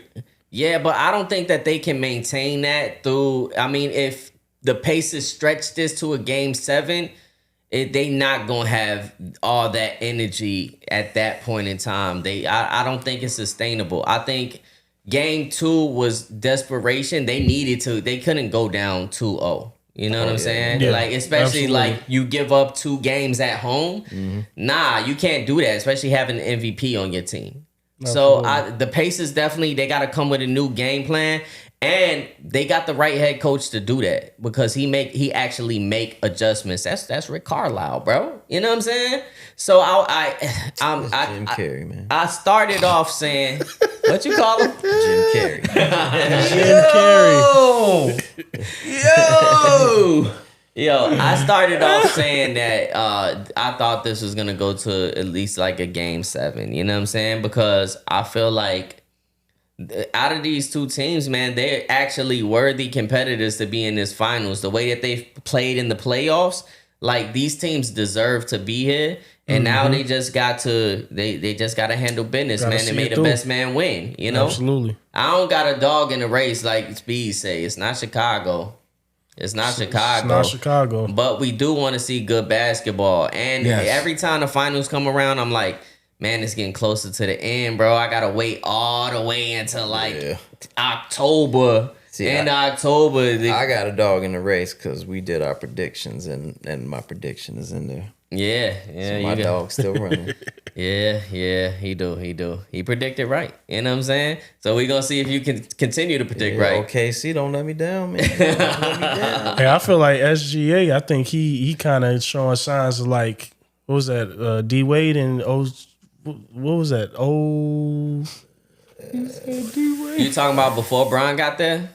yeah, but I don't think that they can maintain that through. I mean, if the Pacers stretch this to a game 7, they not gonna have all that energy at that point in time. I don't think it's sustainable. I think game 2 was desperation. They couldn't go down 2-0. You know what I'm saying? Yeah, Like, especially absolutely. like you give up 2 games at home. Nah, you can't do that, especially having an MVP on your team. So the Pacers definitely, they got to come with a new game plan, and they got the right head coach to do that because he actually make adjustments. That's Rick Carlisle, bro. You know what I'm saying? So I'm Jim Carrey, man. I started off saying, what you call him? Jim Carrey. Yo, I started off saying that I thought this was gonna go to at least like a game 7. You know what I'm saying? Because I feel like out of these two teams, man, they're actually worthy competitors to be in this finals. The way that they've played in the playoffs, like, these teams deserve to be here. And now they just got to handle business, Gotta man. see They it made the through. best man win. You know, Absolutely. I don't got a dog in the race like Speed say. It's not Chicago. It's not Chicago. It's not Chicago. But we do want to see good basketball. And every time the finals come around, I'm like, man, it's getting closer to the end, bro. I gotta wait all the way until October. October. I got a dog in the race because we did our predictions, and my prediction is in there. Yeah. So my dog's still running. Yeah, he do. He predicted right. You know what I'm saying? So we gonna see if you can continue to predict right. OKC, don't let me down, man. Don't let me down. Hey, I feel like SGA, I think he kind of showing signs of like, what was that? D Wade and what was that? You talking about before Bron got there?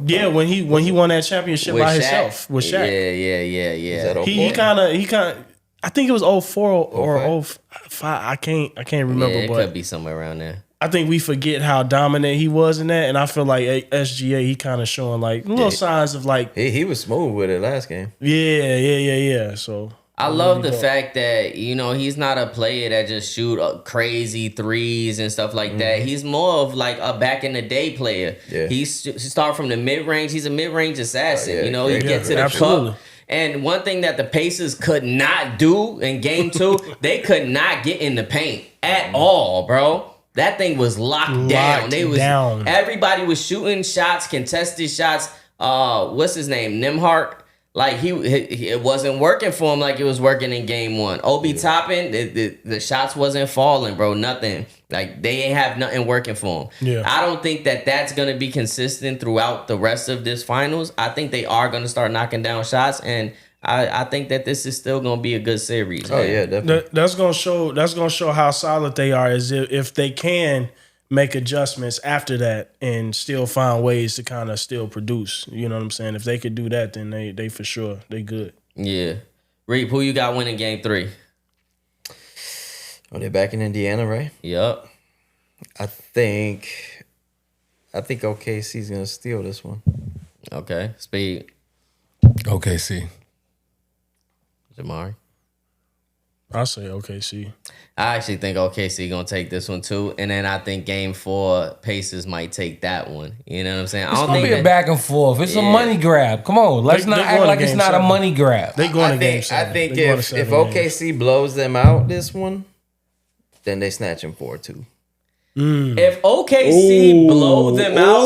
Yeah, when he won that championship With by Shaq? himself with Shaq. Is that He kind of. I think it was 04 or 05. I can't remember. Yeah, it but could be somewhere around there. I think we forget how dominant he was in that, and I feel like SGA he kind of showing like little signs of like he was smooth with it last game. Yeah. So I love the fact that, he's not a player that just shoot crazy threes and stuff like that. He's more of like a back in the day player. Yeah. He start from the mid range. He's a mid range assassin. He gets to the cup. And one thing that the Pacers could not do in game 2, they could not get in the paint at all, bro. That thing was locked down. Everybody was shooting shots, contested shots. What's his name? Nimhart. Like it wasn't working for him like it was working in game 1. Obi Toppin, the shots wasn't falling, bro. Nothing. Like they ain't have nothing working for him. Yeah. I don't think that that's gonna be consistent throughout the rest of this finals. I think they are gonna start knocking down shots, and I think that this is still gonna be a good series. Oh yeah, definitely. That's gonna show how solid they are. Is if they can make adjustments after that and still find ways to kind of still produce. You know what I'm saying? If they could do that, then they for sure they good. Yeah. Reap, who you got winning game 3? Oh, they're back in Indiana, right? Yup. I think OKC's gonna steal this one. Okay. Speed. OKC. Jamari. I'll say OKC. I actually think OKC gonna take this one too, and then I think game 4 Pacers might take that one. You know what I'm saying? It's gonna be a back and forth. It's a money grab. Come on, let's not act like it's not a money grab. They going to game 7. I think if OKC blows them out this one, then they snatch him 4-2. If OKC blow them out,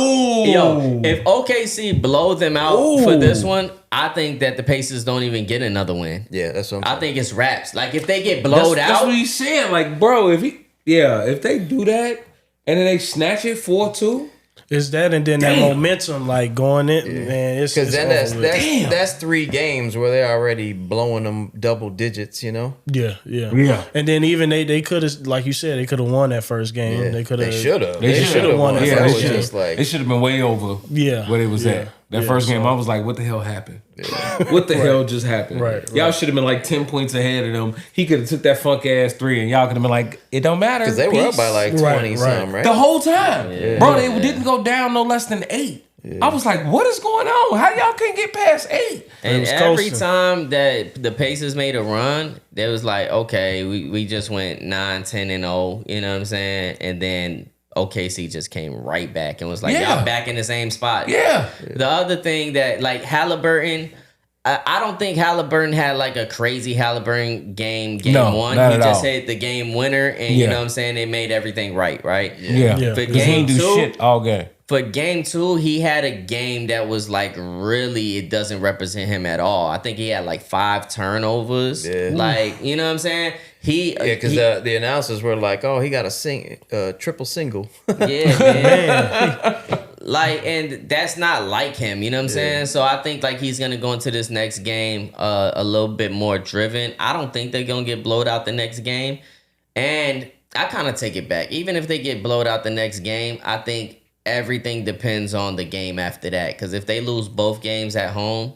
if OKC blow them out for this one, I think that the Pacers don't even get another win. Yeah, that's what I'm saying. I think it's wraps. Like if they get blowed out, that's what he's saying. Like, bro, if they do that and then they snatch it 4-2. It's that and then that momentum like going in, man. It's because then that's 3 games where they're already blowing them double digits, Yeah. And then even they could have, like you said, they could have won that first game. Yeah. They could have. They should have won that first game. It should have been way over. Yeah, where they was at. That first game, I was like, what the hell happened? Yeah. What the hell just happened? Right. Y'all should have been like 10 points ahead of them. He could have took that funk ass 3 and y'all could have been like, it don't matter. Because they were up by like 20 something, right? The whole time. Yeah. Bro, they didn't go down no less than 8. Yeah. I was like, what is going on? How y'all can't get past 8? And every time that the Pacers made a run, they was like, okay, we just went 9-10-0, you know what I'm saying? And then OKC just came right back and was like, y'all back in the same spot. Yeah. The other thing that, like, Halliburton, I don't think Halliburton had, like, a crazy Halliburton game one. He just hit the game winner, and you know what I'm saying? They made everything right? Yeah. For game 2, shit all game. For game 2, he had a game that was, like, really, it doesn't represent him at all. I think he had, like, 5 turnovers. Yeah. Like, you know what I'm saying? Because the announcers were like, "Oh, he got a triple single." Yeah, man. Like, and that's not like him. You know what I'm saying? So I think like he's gonna go into this next game a little bit more driven. I don't think they're gonna get blowed out the next game, and I kind of take it back. Even if they get blowed out the next game, I think everything depends on the game after that. Because if they lose both games at home,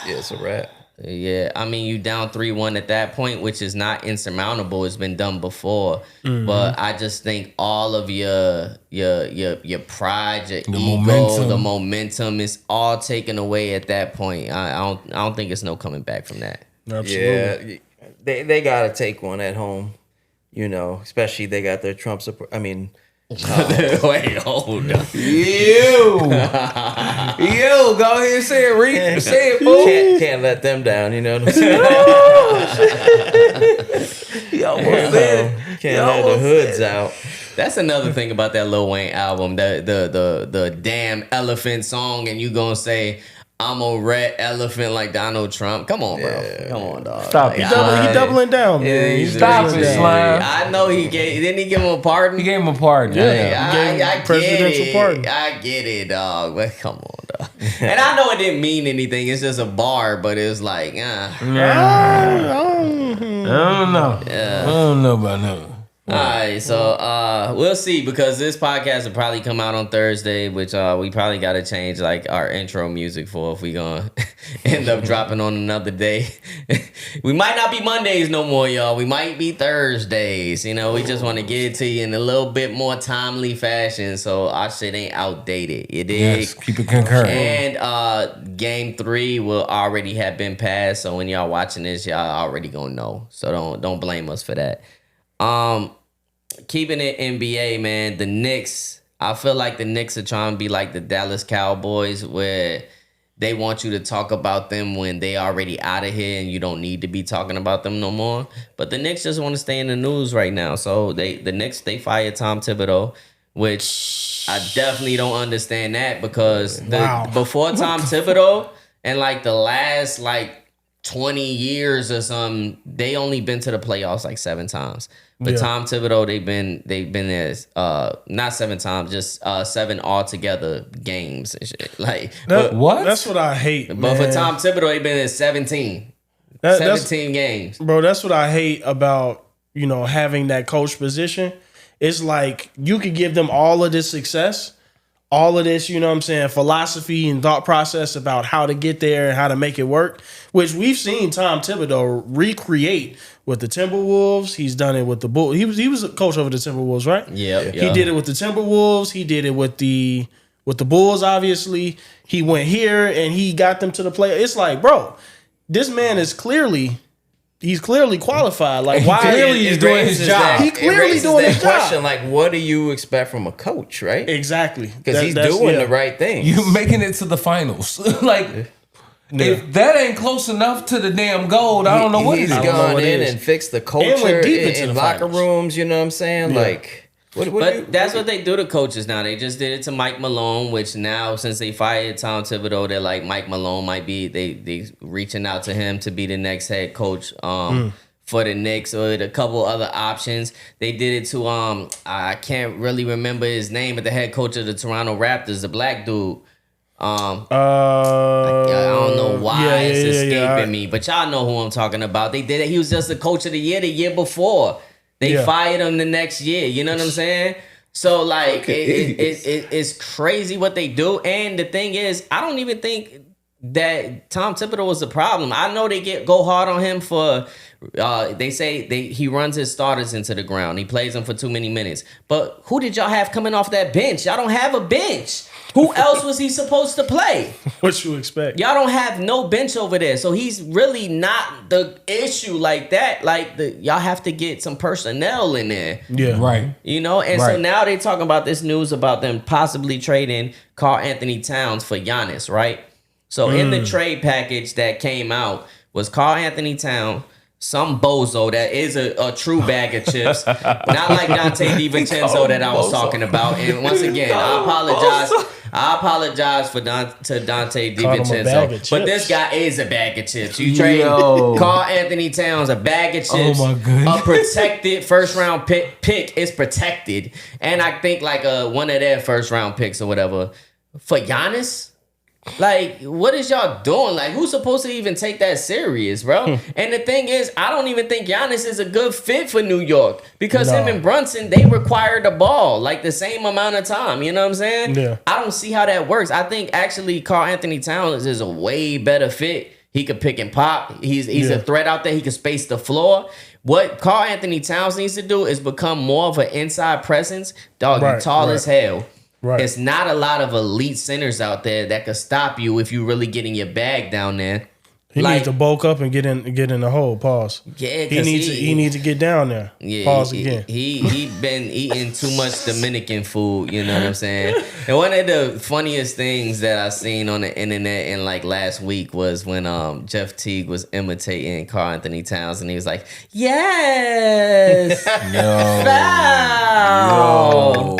it's a wrap. Yeah, I mean, you down 3-1 at that point, which is not insurmountable. It's been done before. Mm-hmm. But I just think all of your pride, your ego, the momentum is all taken away at that point. I don't think it's no coming back from that. Absolutely. Yeah, they got to take one at home, especially they got their Trump support. I mean, Wait, hold up. Yo, go ahead and say it, Reed. Say it, fool. Can't let them down, you know what I'm saying? Can't let the hoods out. That's another thing about that Lil Wayne album, the damn elephant song, and you gonna say I'm a red elephant like Donald Trump? Come on, bro. Come on, dog. Stop it. He doubling down, man. He's Stop doubling it, down. Slime. I know didn't he give him a pardon? He gave him a pardon. Yeah. I get Presidential it. pardon. I get it, dog. But come on, dog. And I know it didn't mean anything. It's just a bar, but it's like, I don't know. I don't know about that. All right, so we'll see, because this podcast will probably come out on Thursday, which we probably got to change like our intro music for if we gonna end up dropping on another day. We might not be Mondays no more, y'all. We might be Thursdays. You know, we just want to get it to you in a little bit more timely fashion, so our shit ain't outdated. You dig? Yes, keep it concurrent. And game 3 will already have been passed, so when y'all watching this, y'all already gonna know. So don't blame us for that. Keeping it NBA, man, the Knicks, I feel like the Knicks are trying to be like the Dallas Cowboys, where they want you to talk about them when they already out of here and you don't need to be talking about them no more. But the Knicks just want to stay in the news right now. So the Knicks, they fired Tom Thibodeau, which I definitely don't understand that, because before Tom Thibodeau and like the last like 20 years or something, they only been to the playoffs like 7 times. But Tom Thibodeau, they've been there not 7 times, just 7 altogether games and shit. Like what? That's what I hate. But for Tom Thibodeau, they've been in 17 games. Bro, that's what I hate about, having that coach position. It's like you could give them all of this success, all of this, philosophy and thought process about how to get there and how to make it work, which we've seen Tom Thibodeau recreate with the Timberwolves. He's done it with the Bulls. He was a coach over the Timberwolves, right? Yeah. He did it with the Timberwolves. He did it with the Bulls, obviously. He went here and he got them to the play. It's like, bro, this man is clearly qualified. Like, why? Clearly he's doing his job. He clearly doing his job. Question, like, what do you expect from a coach, right? Exactly. Because he's doing the right thing. You making it to the finals. Like, if that ain't close enough to the damn gold, I don't know what he's it is. gone in and fixed the culture went deep into in the locker finals. rooms. You know what I'm saying? Yeah. Like, That's what they do to coaches now. They just did it to Mike Malone, which now, since they fired Tom Thibodeau, they're like, Mike Malone might be, they reaching out to him to be the next head coach for the Knicks, or a couple other options. They did it to, I can't really remember his name, but the head coach of the Toronto Raptors, the black dude. I don't know why it's escaping me, but y'all know who I'm talking about. They did it. He was just the coach of the year before. They fired him the next year. You know what I'm saying? So like, it's crazy what they do. And the thing is, I don't even think that Tom Thibodeau was the problem. I know they go hard on him for. They say he runs his starters into the ground. He plays them for too many minutes. But who did y'all have coming off that bench? Y'all don't have a bench. Who else was he supposed to play? What you expect? Y'all don't have no bench over there. So he's really not the issue like that. Like, y'all have to get some personnel in there. Yeah. Right. And so now they talking about this news about them possibly trading Karl Anthony Towns for Giannis, right? So in the trade package that came out was Karl Anthony Towns, some bozo that is a true bag of chips, not like Dante DiVincenzo that I was talking about. And once again, I apologize to Dante DiVincenzo, but this guy is a bag of chips. You trade Karl Anthony Towns, a bag of chips, Oh my goodness. a protected first round pick is protected, and I think like one of their first round picks or whatever for Giannis. Like, what is y'all doing? Like, who's supposed to even take that serious, bro? And the thing is, I don't even think Giannis is a good fit for New York, because him and Brunson, they require the ball like the same amount of time. You know what I'm saying? Yeah. I don't see how that works. I think actually Karl Anthony Towns is a way better fit. He could pick and pop. He's a threat out there. He can space the floor. What Karl Anthony Towns needs to do is become more of an inside presence. Dog, you tall as hell. Right. It's not a lot of elite centers out there that could stop you if you really getting your bag down there. He needs to bulk up and get in the hole. Pause. Yeah, he needs to get down there. Yeah, Pause again. He been eating too much Dominican food. You know what I'm saying? And one of the funniest things that I seen on the internet in like last week was when Jeff Teague was imitating Karl Anthony Towns, and he was like, "Yes, foul."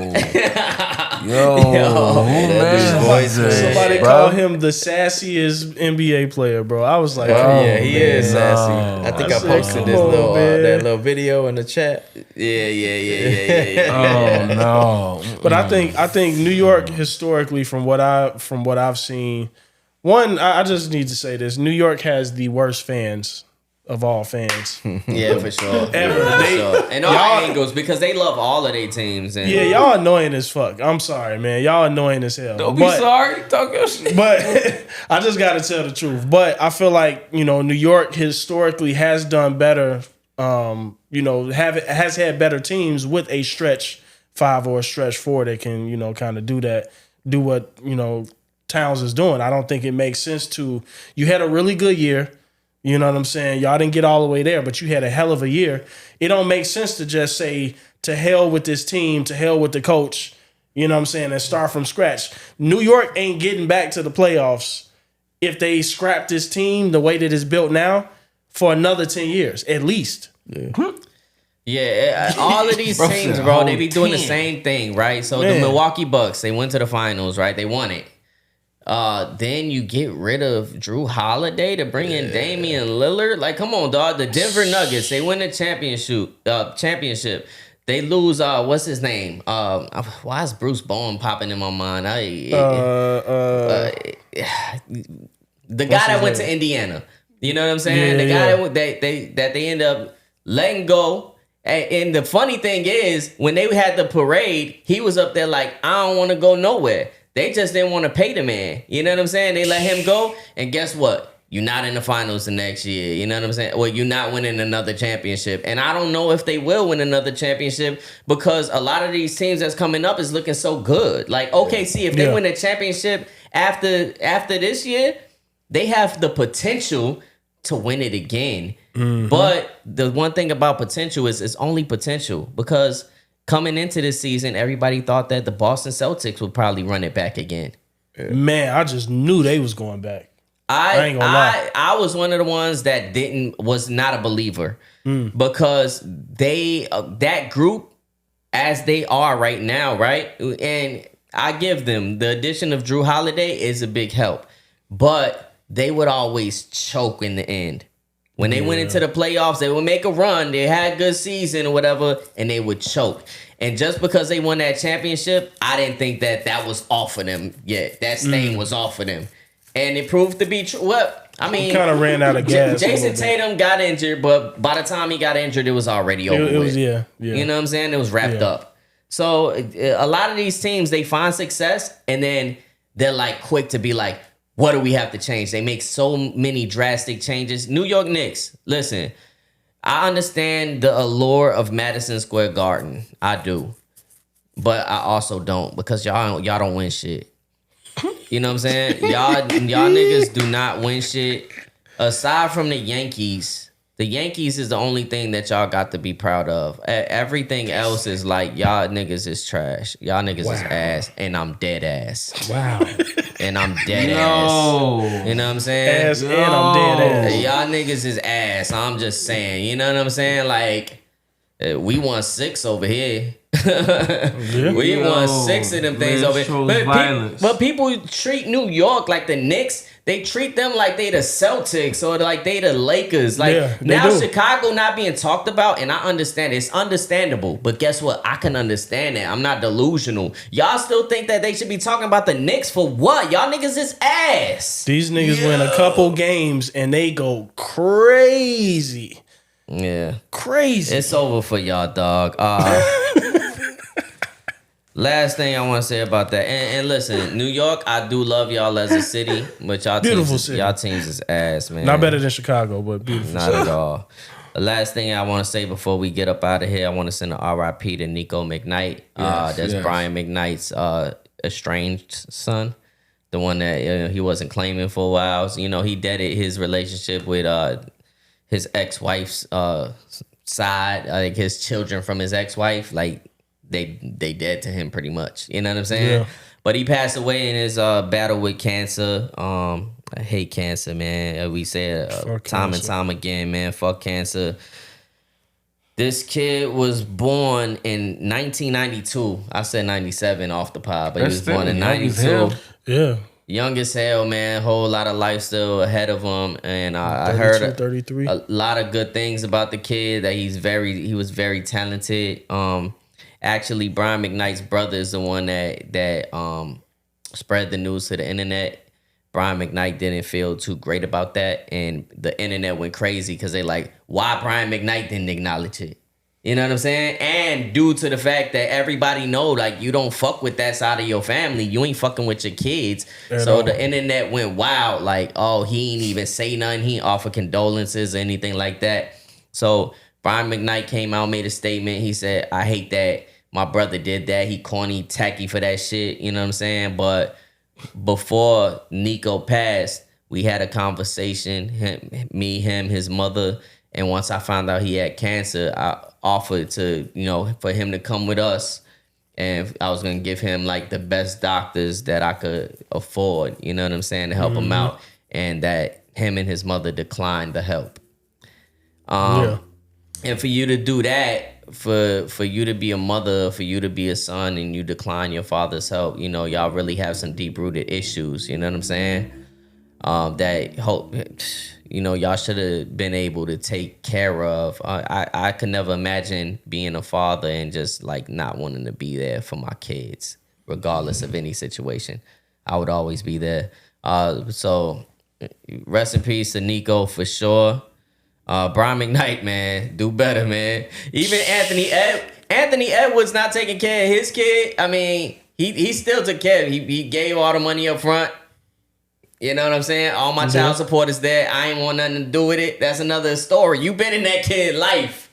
Somebody called him the sassiest NBA player, bro. I was like, yeah, he is sassy. I think I posted this that little video in the chat. Yeah. Oh no! But I think New York historically, from what I've seen, I just need to say this: New York has the worst fans of all fans. Yeah, for sure. Ever. And all angles, because they love all of their teams. And Yeah, y'all annoying as fuck. I'm sorry, man. Y'all annoying as hell. Don't be sorry. Talk your shit. But I just got to tell the truth. But I feel like, New York historically has done better. Has had better teams with a stretch 5 or a stretch 4 that can, kind of do what, Towns is doing. I don't think it makes sense you had a really good year. You know what I'm saying? Y'all didn't get all the way there, but you had a hell of a year. It don't make sense to just say, to hell with this team, to hell with the coach, you know what I'm saying, and start from scratch. New York ain't getting back to the playoffs if they scrap this team the way that it's built now for another 10 years, at least. Yeah, all of these teams, bro, they be doing the same thing, right? So the Milwaukee Bucks, they went to the finals, right? They won it. Then you get rid of Drew Holiday to bring in Damian Lillard. Like, come on, dog. The Denver Nuggets, they win the championship. They lose, what's his name? Why is Bruce Bowen popping in my mind? The guy that went to Indiana. You know what I'm saying? The guy that they end up letting go. And the funny thing is, when they had the parade, he was up there like, I don't want to go nowhere. They just didn't want to pay the man. You know what I'm saying? They let him go. And guess what? You're not in the finals the next year. You know what I'm saying? Well, you're not winning another championship. And I don't know if they will win another championship because a lot of these teams that's coming up is looking so good. Like, OKC, if they win a championship after this year, they have the potential to win it again. Mm-hmm. But the one thing about potential is it's only potential because coming into this season, everybody thought that the Boston Celtics would probably run it back again. Man, I just knew they was going back. I ain't gonna lie. I was one of the ones that was not a believer because that group as they are right now, right? And I give them the addition of Drew Holiday is a big help, but they would always choke in the end. When they went into the playoffs, they would make a run. They had a good season or whatever, and they would choke. And just because they won that championship, I didn't think that was off of them yet. That stain was off of them. And it proved to be true. Well, I mean, kind of ran out of gas. Jason Tatum got injured, but by the time he got injured, it was already over with. Yeah. You know what I'm saying? It was wrapped up. So a lot of these teams, they find success, and then they're like quick to be like, what do we have to change? They make so many drastic changes. New York Knicks, listen, I understand the allure of Madison Square Garden. I do. But I also don't because y'all don't win shit. You know what I'm saying? Y'all niggas do not win shit. Aside from the Yankees is the only thing that y'all got to be proud of. Everything else is like, y'all niggas is trash. Y'all niggas is ass. And I'm dead ass. Wow. And I'm dead ass. You know what I'm saying? Ass and I'm dead ass. Y'all niggas is ass. I'm just saying. You know what I'm saying? Like, we won 6 over here. We won 6 of them things over here. But people treat New York like the Knicks. They treat them like they the Celtics or like they the Lakers. Like now Chicago not being talked about, and I understand it's understandable. But guess what? I can understand that. I'm not delusional. Y'all still think that they should be talking about the Knicks for what? Y'all niggas is ass. These niggas win a couple games and they go crazy. Yeah. Crazy. It's over for y'all, dog. Last thing I want to say about that, and listen, New York, I do love y'all as a city, but y'all teams is ass, man. Not better than Chicago, but beautiful. Not at all. The last thing I want to say before we get up out of here, I want to send an RIP to Nico McKnight. That's Brian McKnight's estranged son. the one that he wasn't claiming for a while. So, he deaded his relationship with his ex-wife's side, like his children from his ex-wife, like they dead to him pretty much. You know what I'm saying? Yeah. But he passed away in his battle with cancer. I hate cancer, man. We say it time and time again, man. Fuck cancer. This kid was born in 1992. I said 97 off the pod, but he was born in 92. Yeah. Young as hell, man. Whole lot of life still ahead of him, and I heard 33. a lot of good things about the kid. That he was very talented. Actually, Brian McKnight's brother is the one that spread the news to the internet. Brian McKnight didn't feel too great about that, and the internet went crazy because they like, why Brian McKnight didn't acknowledge it? You know what I'm saying? And due to the fact that everybody know, like, you don't fuck with that side of your family, you ain't fucking with your kids. So the internet went wild, like, oh, he ain't even say nothing, he ain't offer condolences or anything like that. So Brian McKnight came out, made a statement. He said, I hate that my brother did that. He corny, tacky for that shit. You know what I'm saying? But before Nico passed, we had a conversation, him, his mother. And once I found out he had cancer, I offered to, for him to come with us. And I was going to give him like the best doctors that I could afford, you know what I'm saying, to help him out. And that him and his mother declined the help. And for you to do that, for you to be a mother, for you to be a son, and you decline your father's help, y'all really have some deep-rooted issues, you know what I'm saying? That hope, y'all should have been able to take care of. I could never imagine being a father and just like not wanting to be there for my kids, regardless of any situation. I would always be there. So rest in peace to Nico for sure. Brian McKnight, man, do better, man. Even Anthony Edwards not taking care of his kid. I mean, he still took care of him. He gave all the money up front. You know what I'm saying? All my child support is there. I ain't want nothing to do with it. That's another story. You been in that kid's life.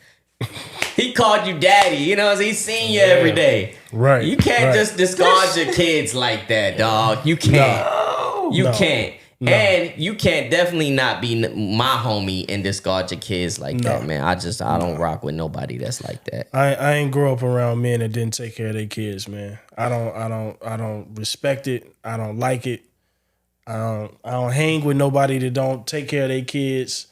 He called you daddy. You know, he's seen you every day. Right. You can't just discard your kids like that, dog. You can't. You can't. No. And you can't definitely not be my homie and discard your kids like that, man. I don't rock with nobody that's like that. I ain't grow up around men that didn't take care of their kids, man. I don't respect it. I don't like it. I don't hang with nobody that don't take care of their kids.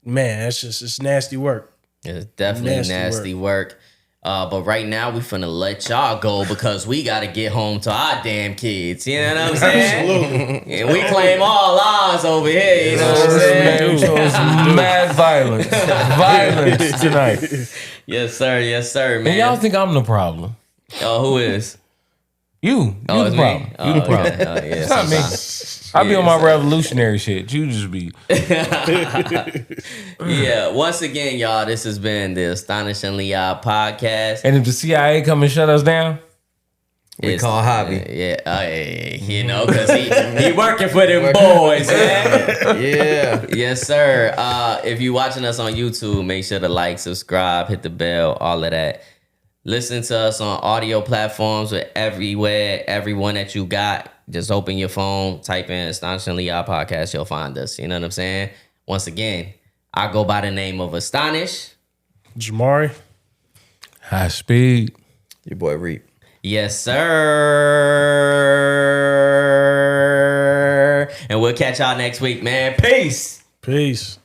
Man, it's nasty work. It's definitely nasty work. But right now we finna let y'all go because we gotta get home to our damn kids. You know what I'm saying? Absolutely. And we claim all ours over here. You know what I'm saying? Man, we chose mad violence tonight. Yes, sir, man. And y'all think I'm the problem? Oh, who is? You the problem. Me? You the problem. Yeah, it's not me. I be on my revolutionary shit. You just be. Yeah. Once again, y'all, this has been the Astonishingly Odd podcast. And if the CIA come and shut us down, we call Hobby. Because he working for them boys. Yeah. Yes, sir. If you watching us on YouTube, make sure to like, subscribe, hit the bell, all of that. Listen to us on audio platforms with everyone that you got. Just open your phone, type in Astonishingly Odd Podcast, you'll find us. You know what I'm saying? Once again, I go by the name of Astonish. Jamari. High Speed. Your boy Reap. Yes, sir. And we'll catch y'all next week, man. Peace. Peace.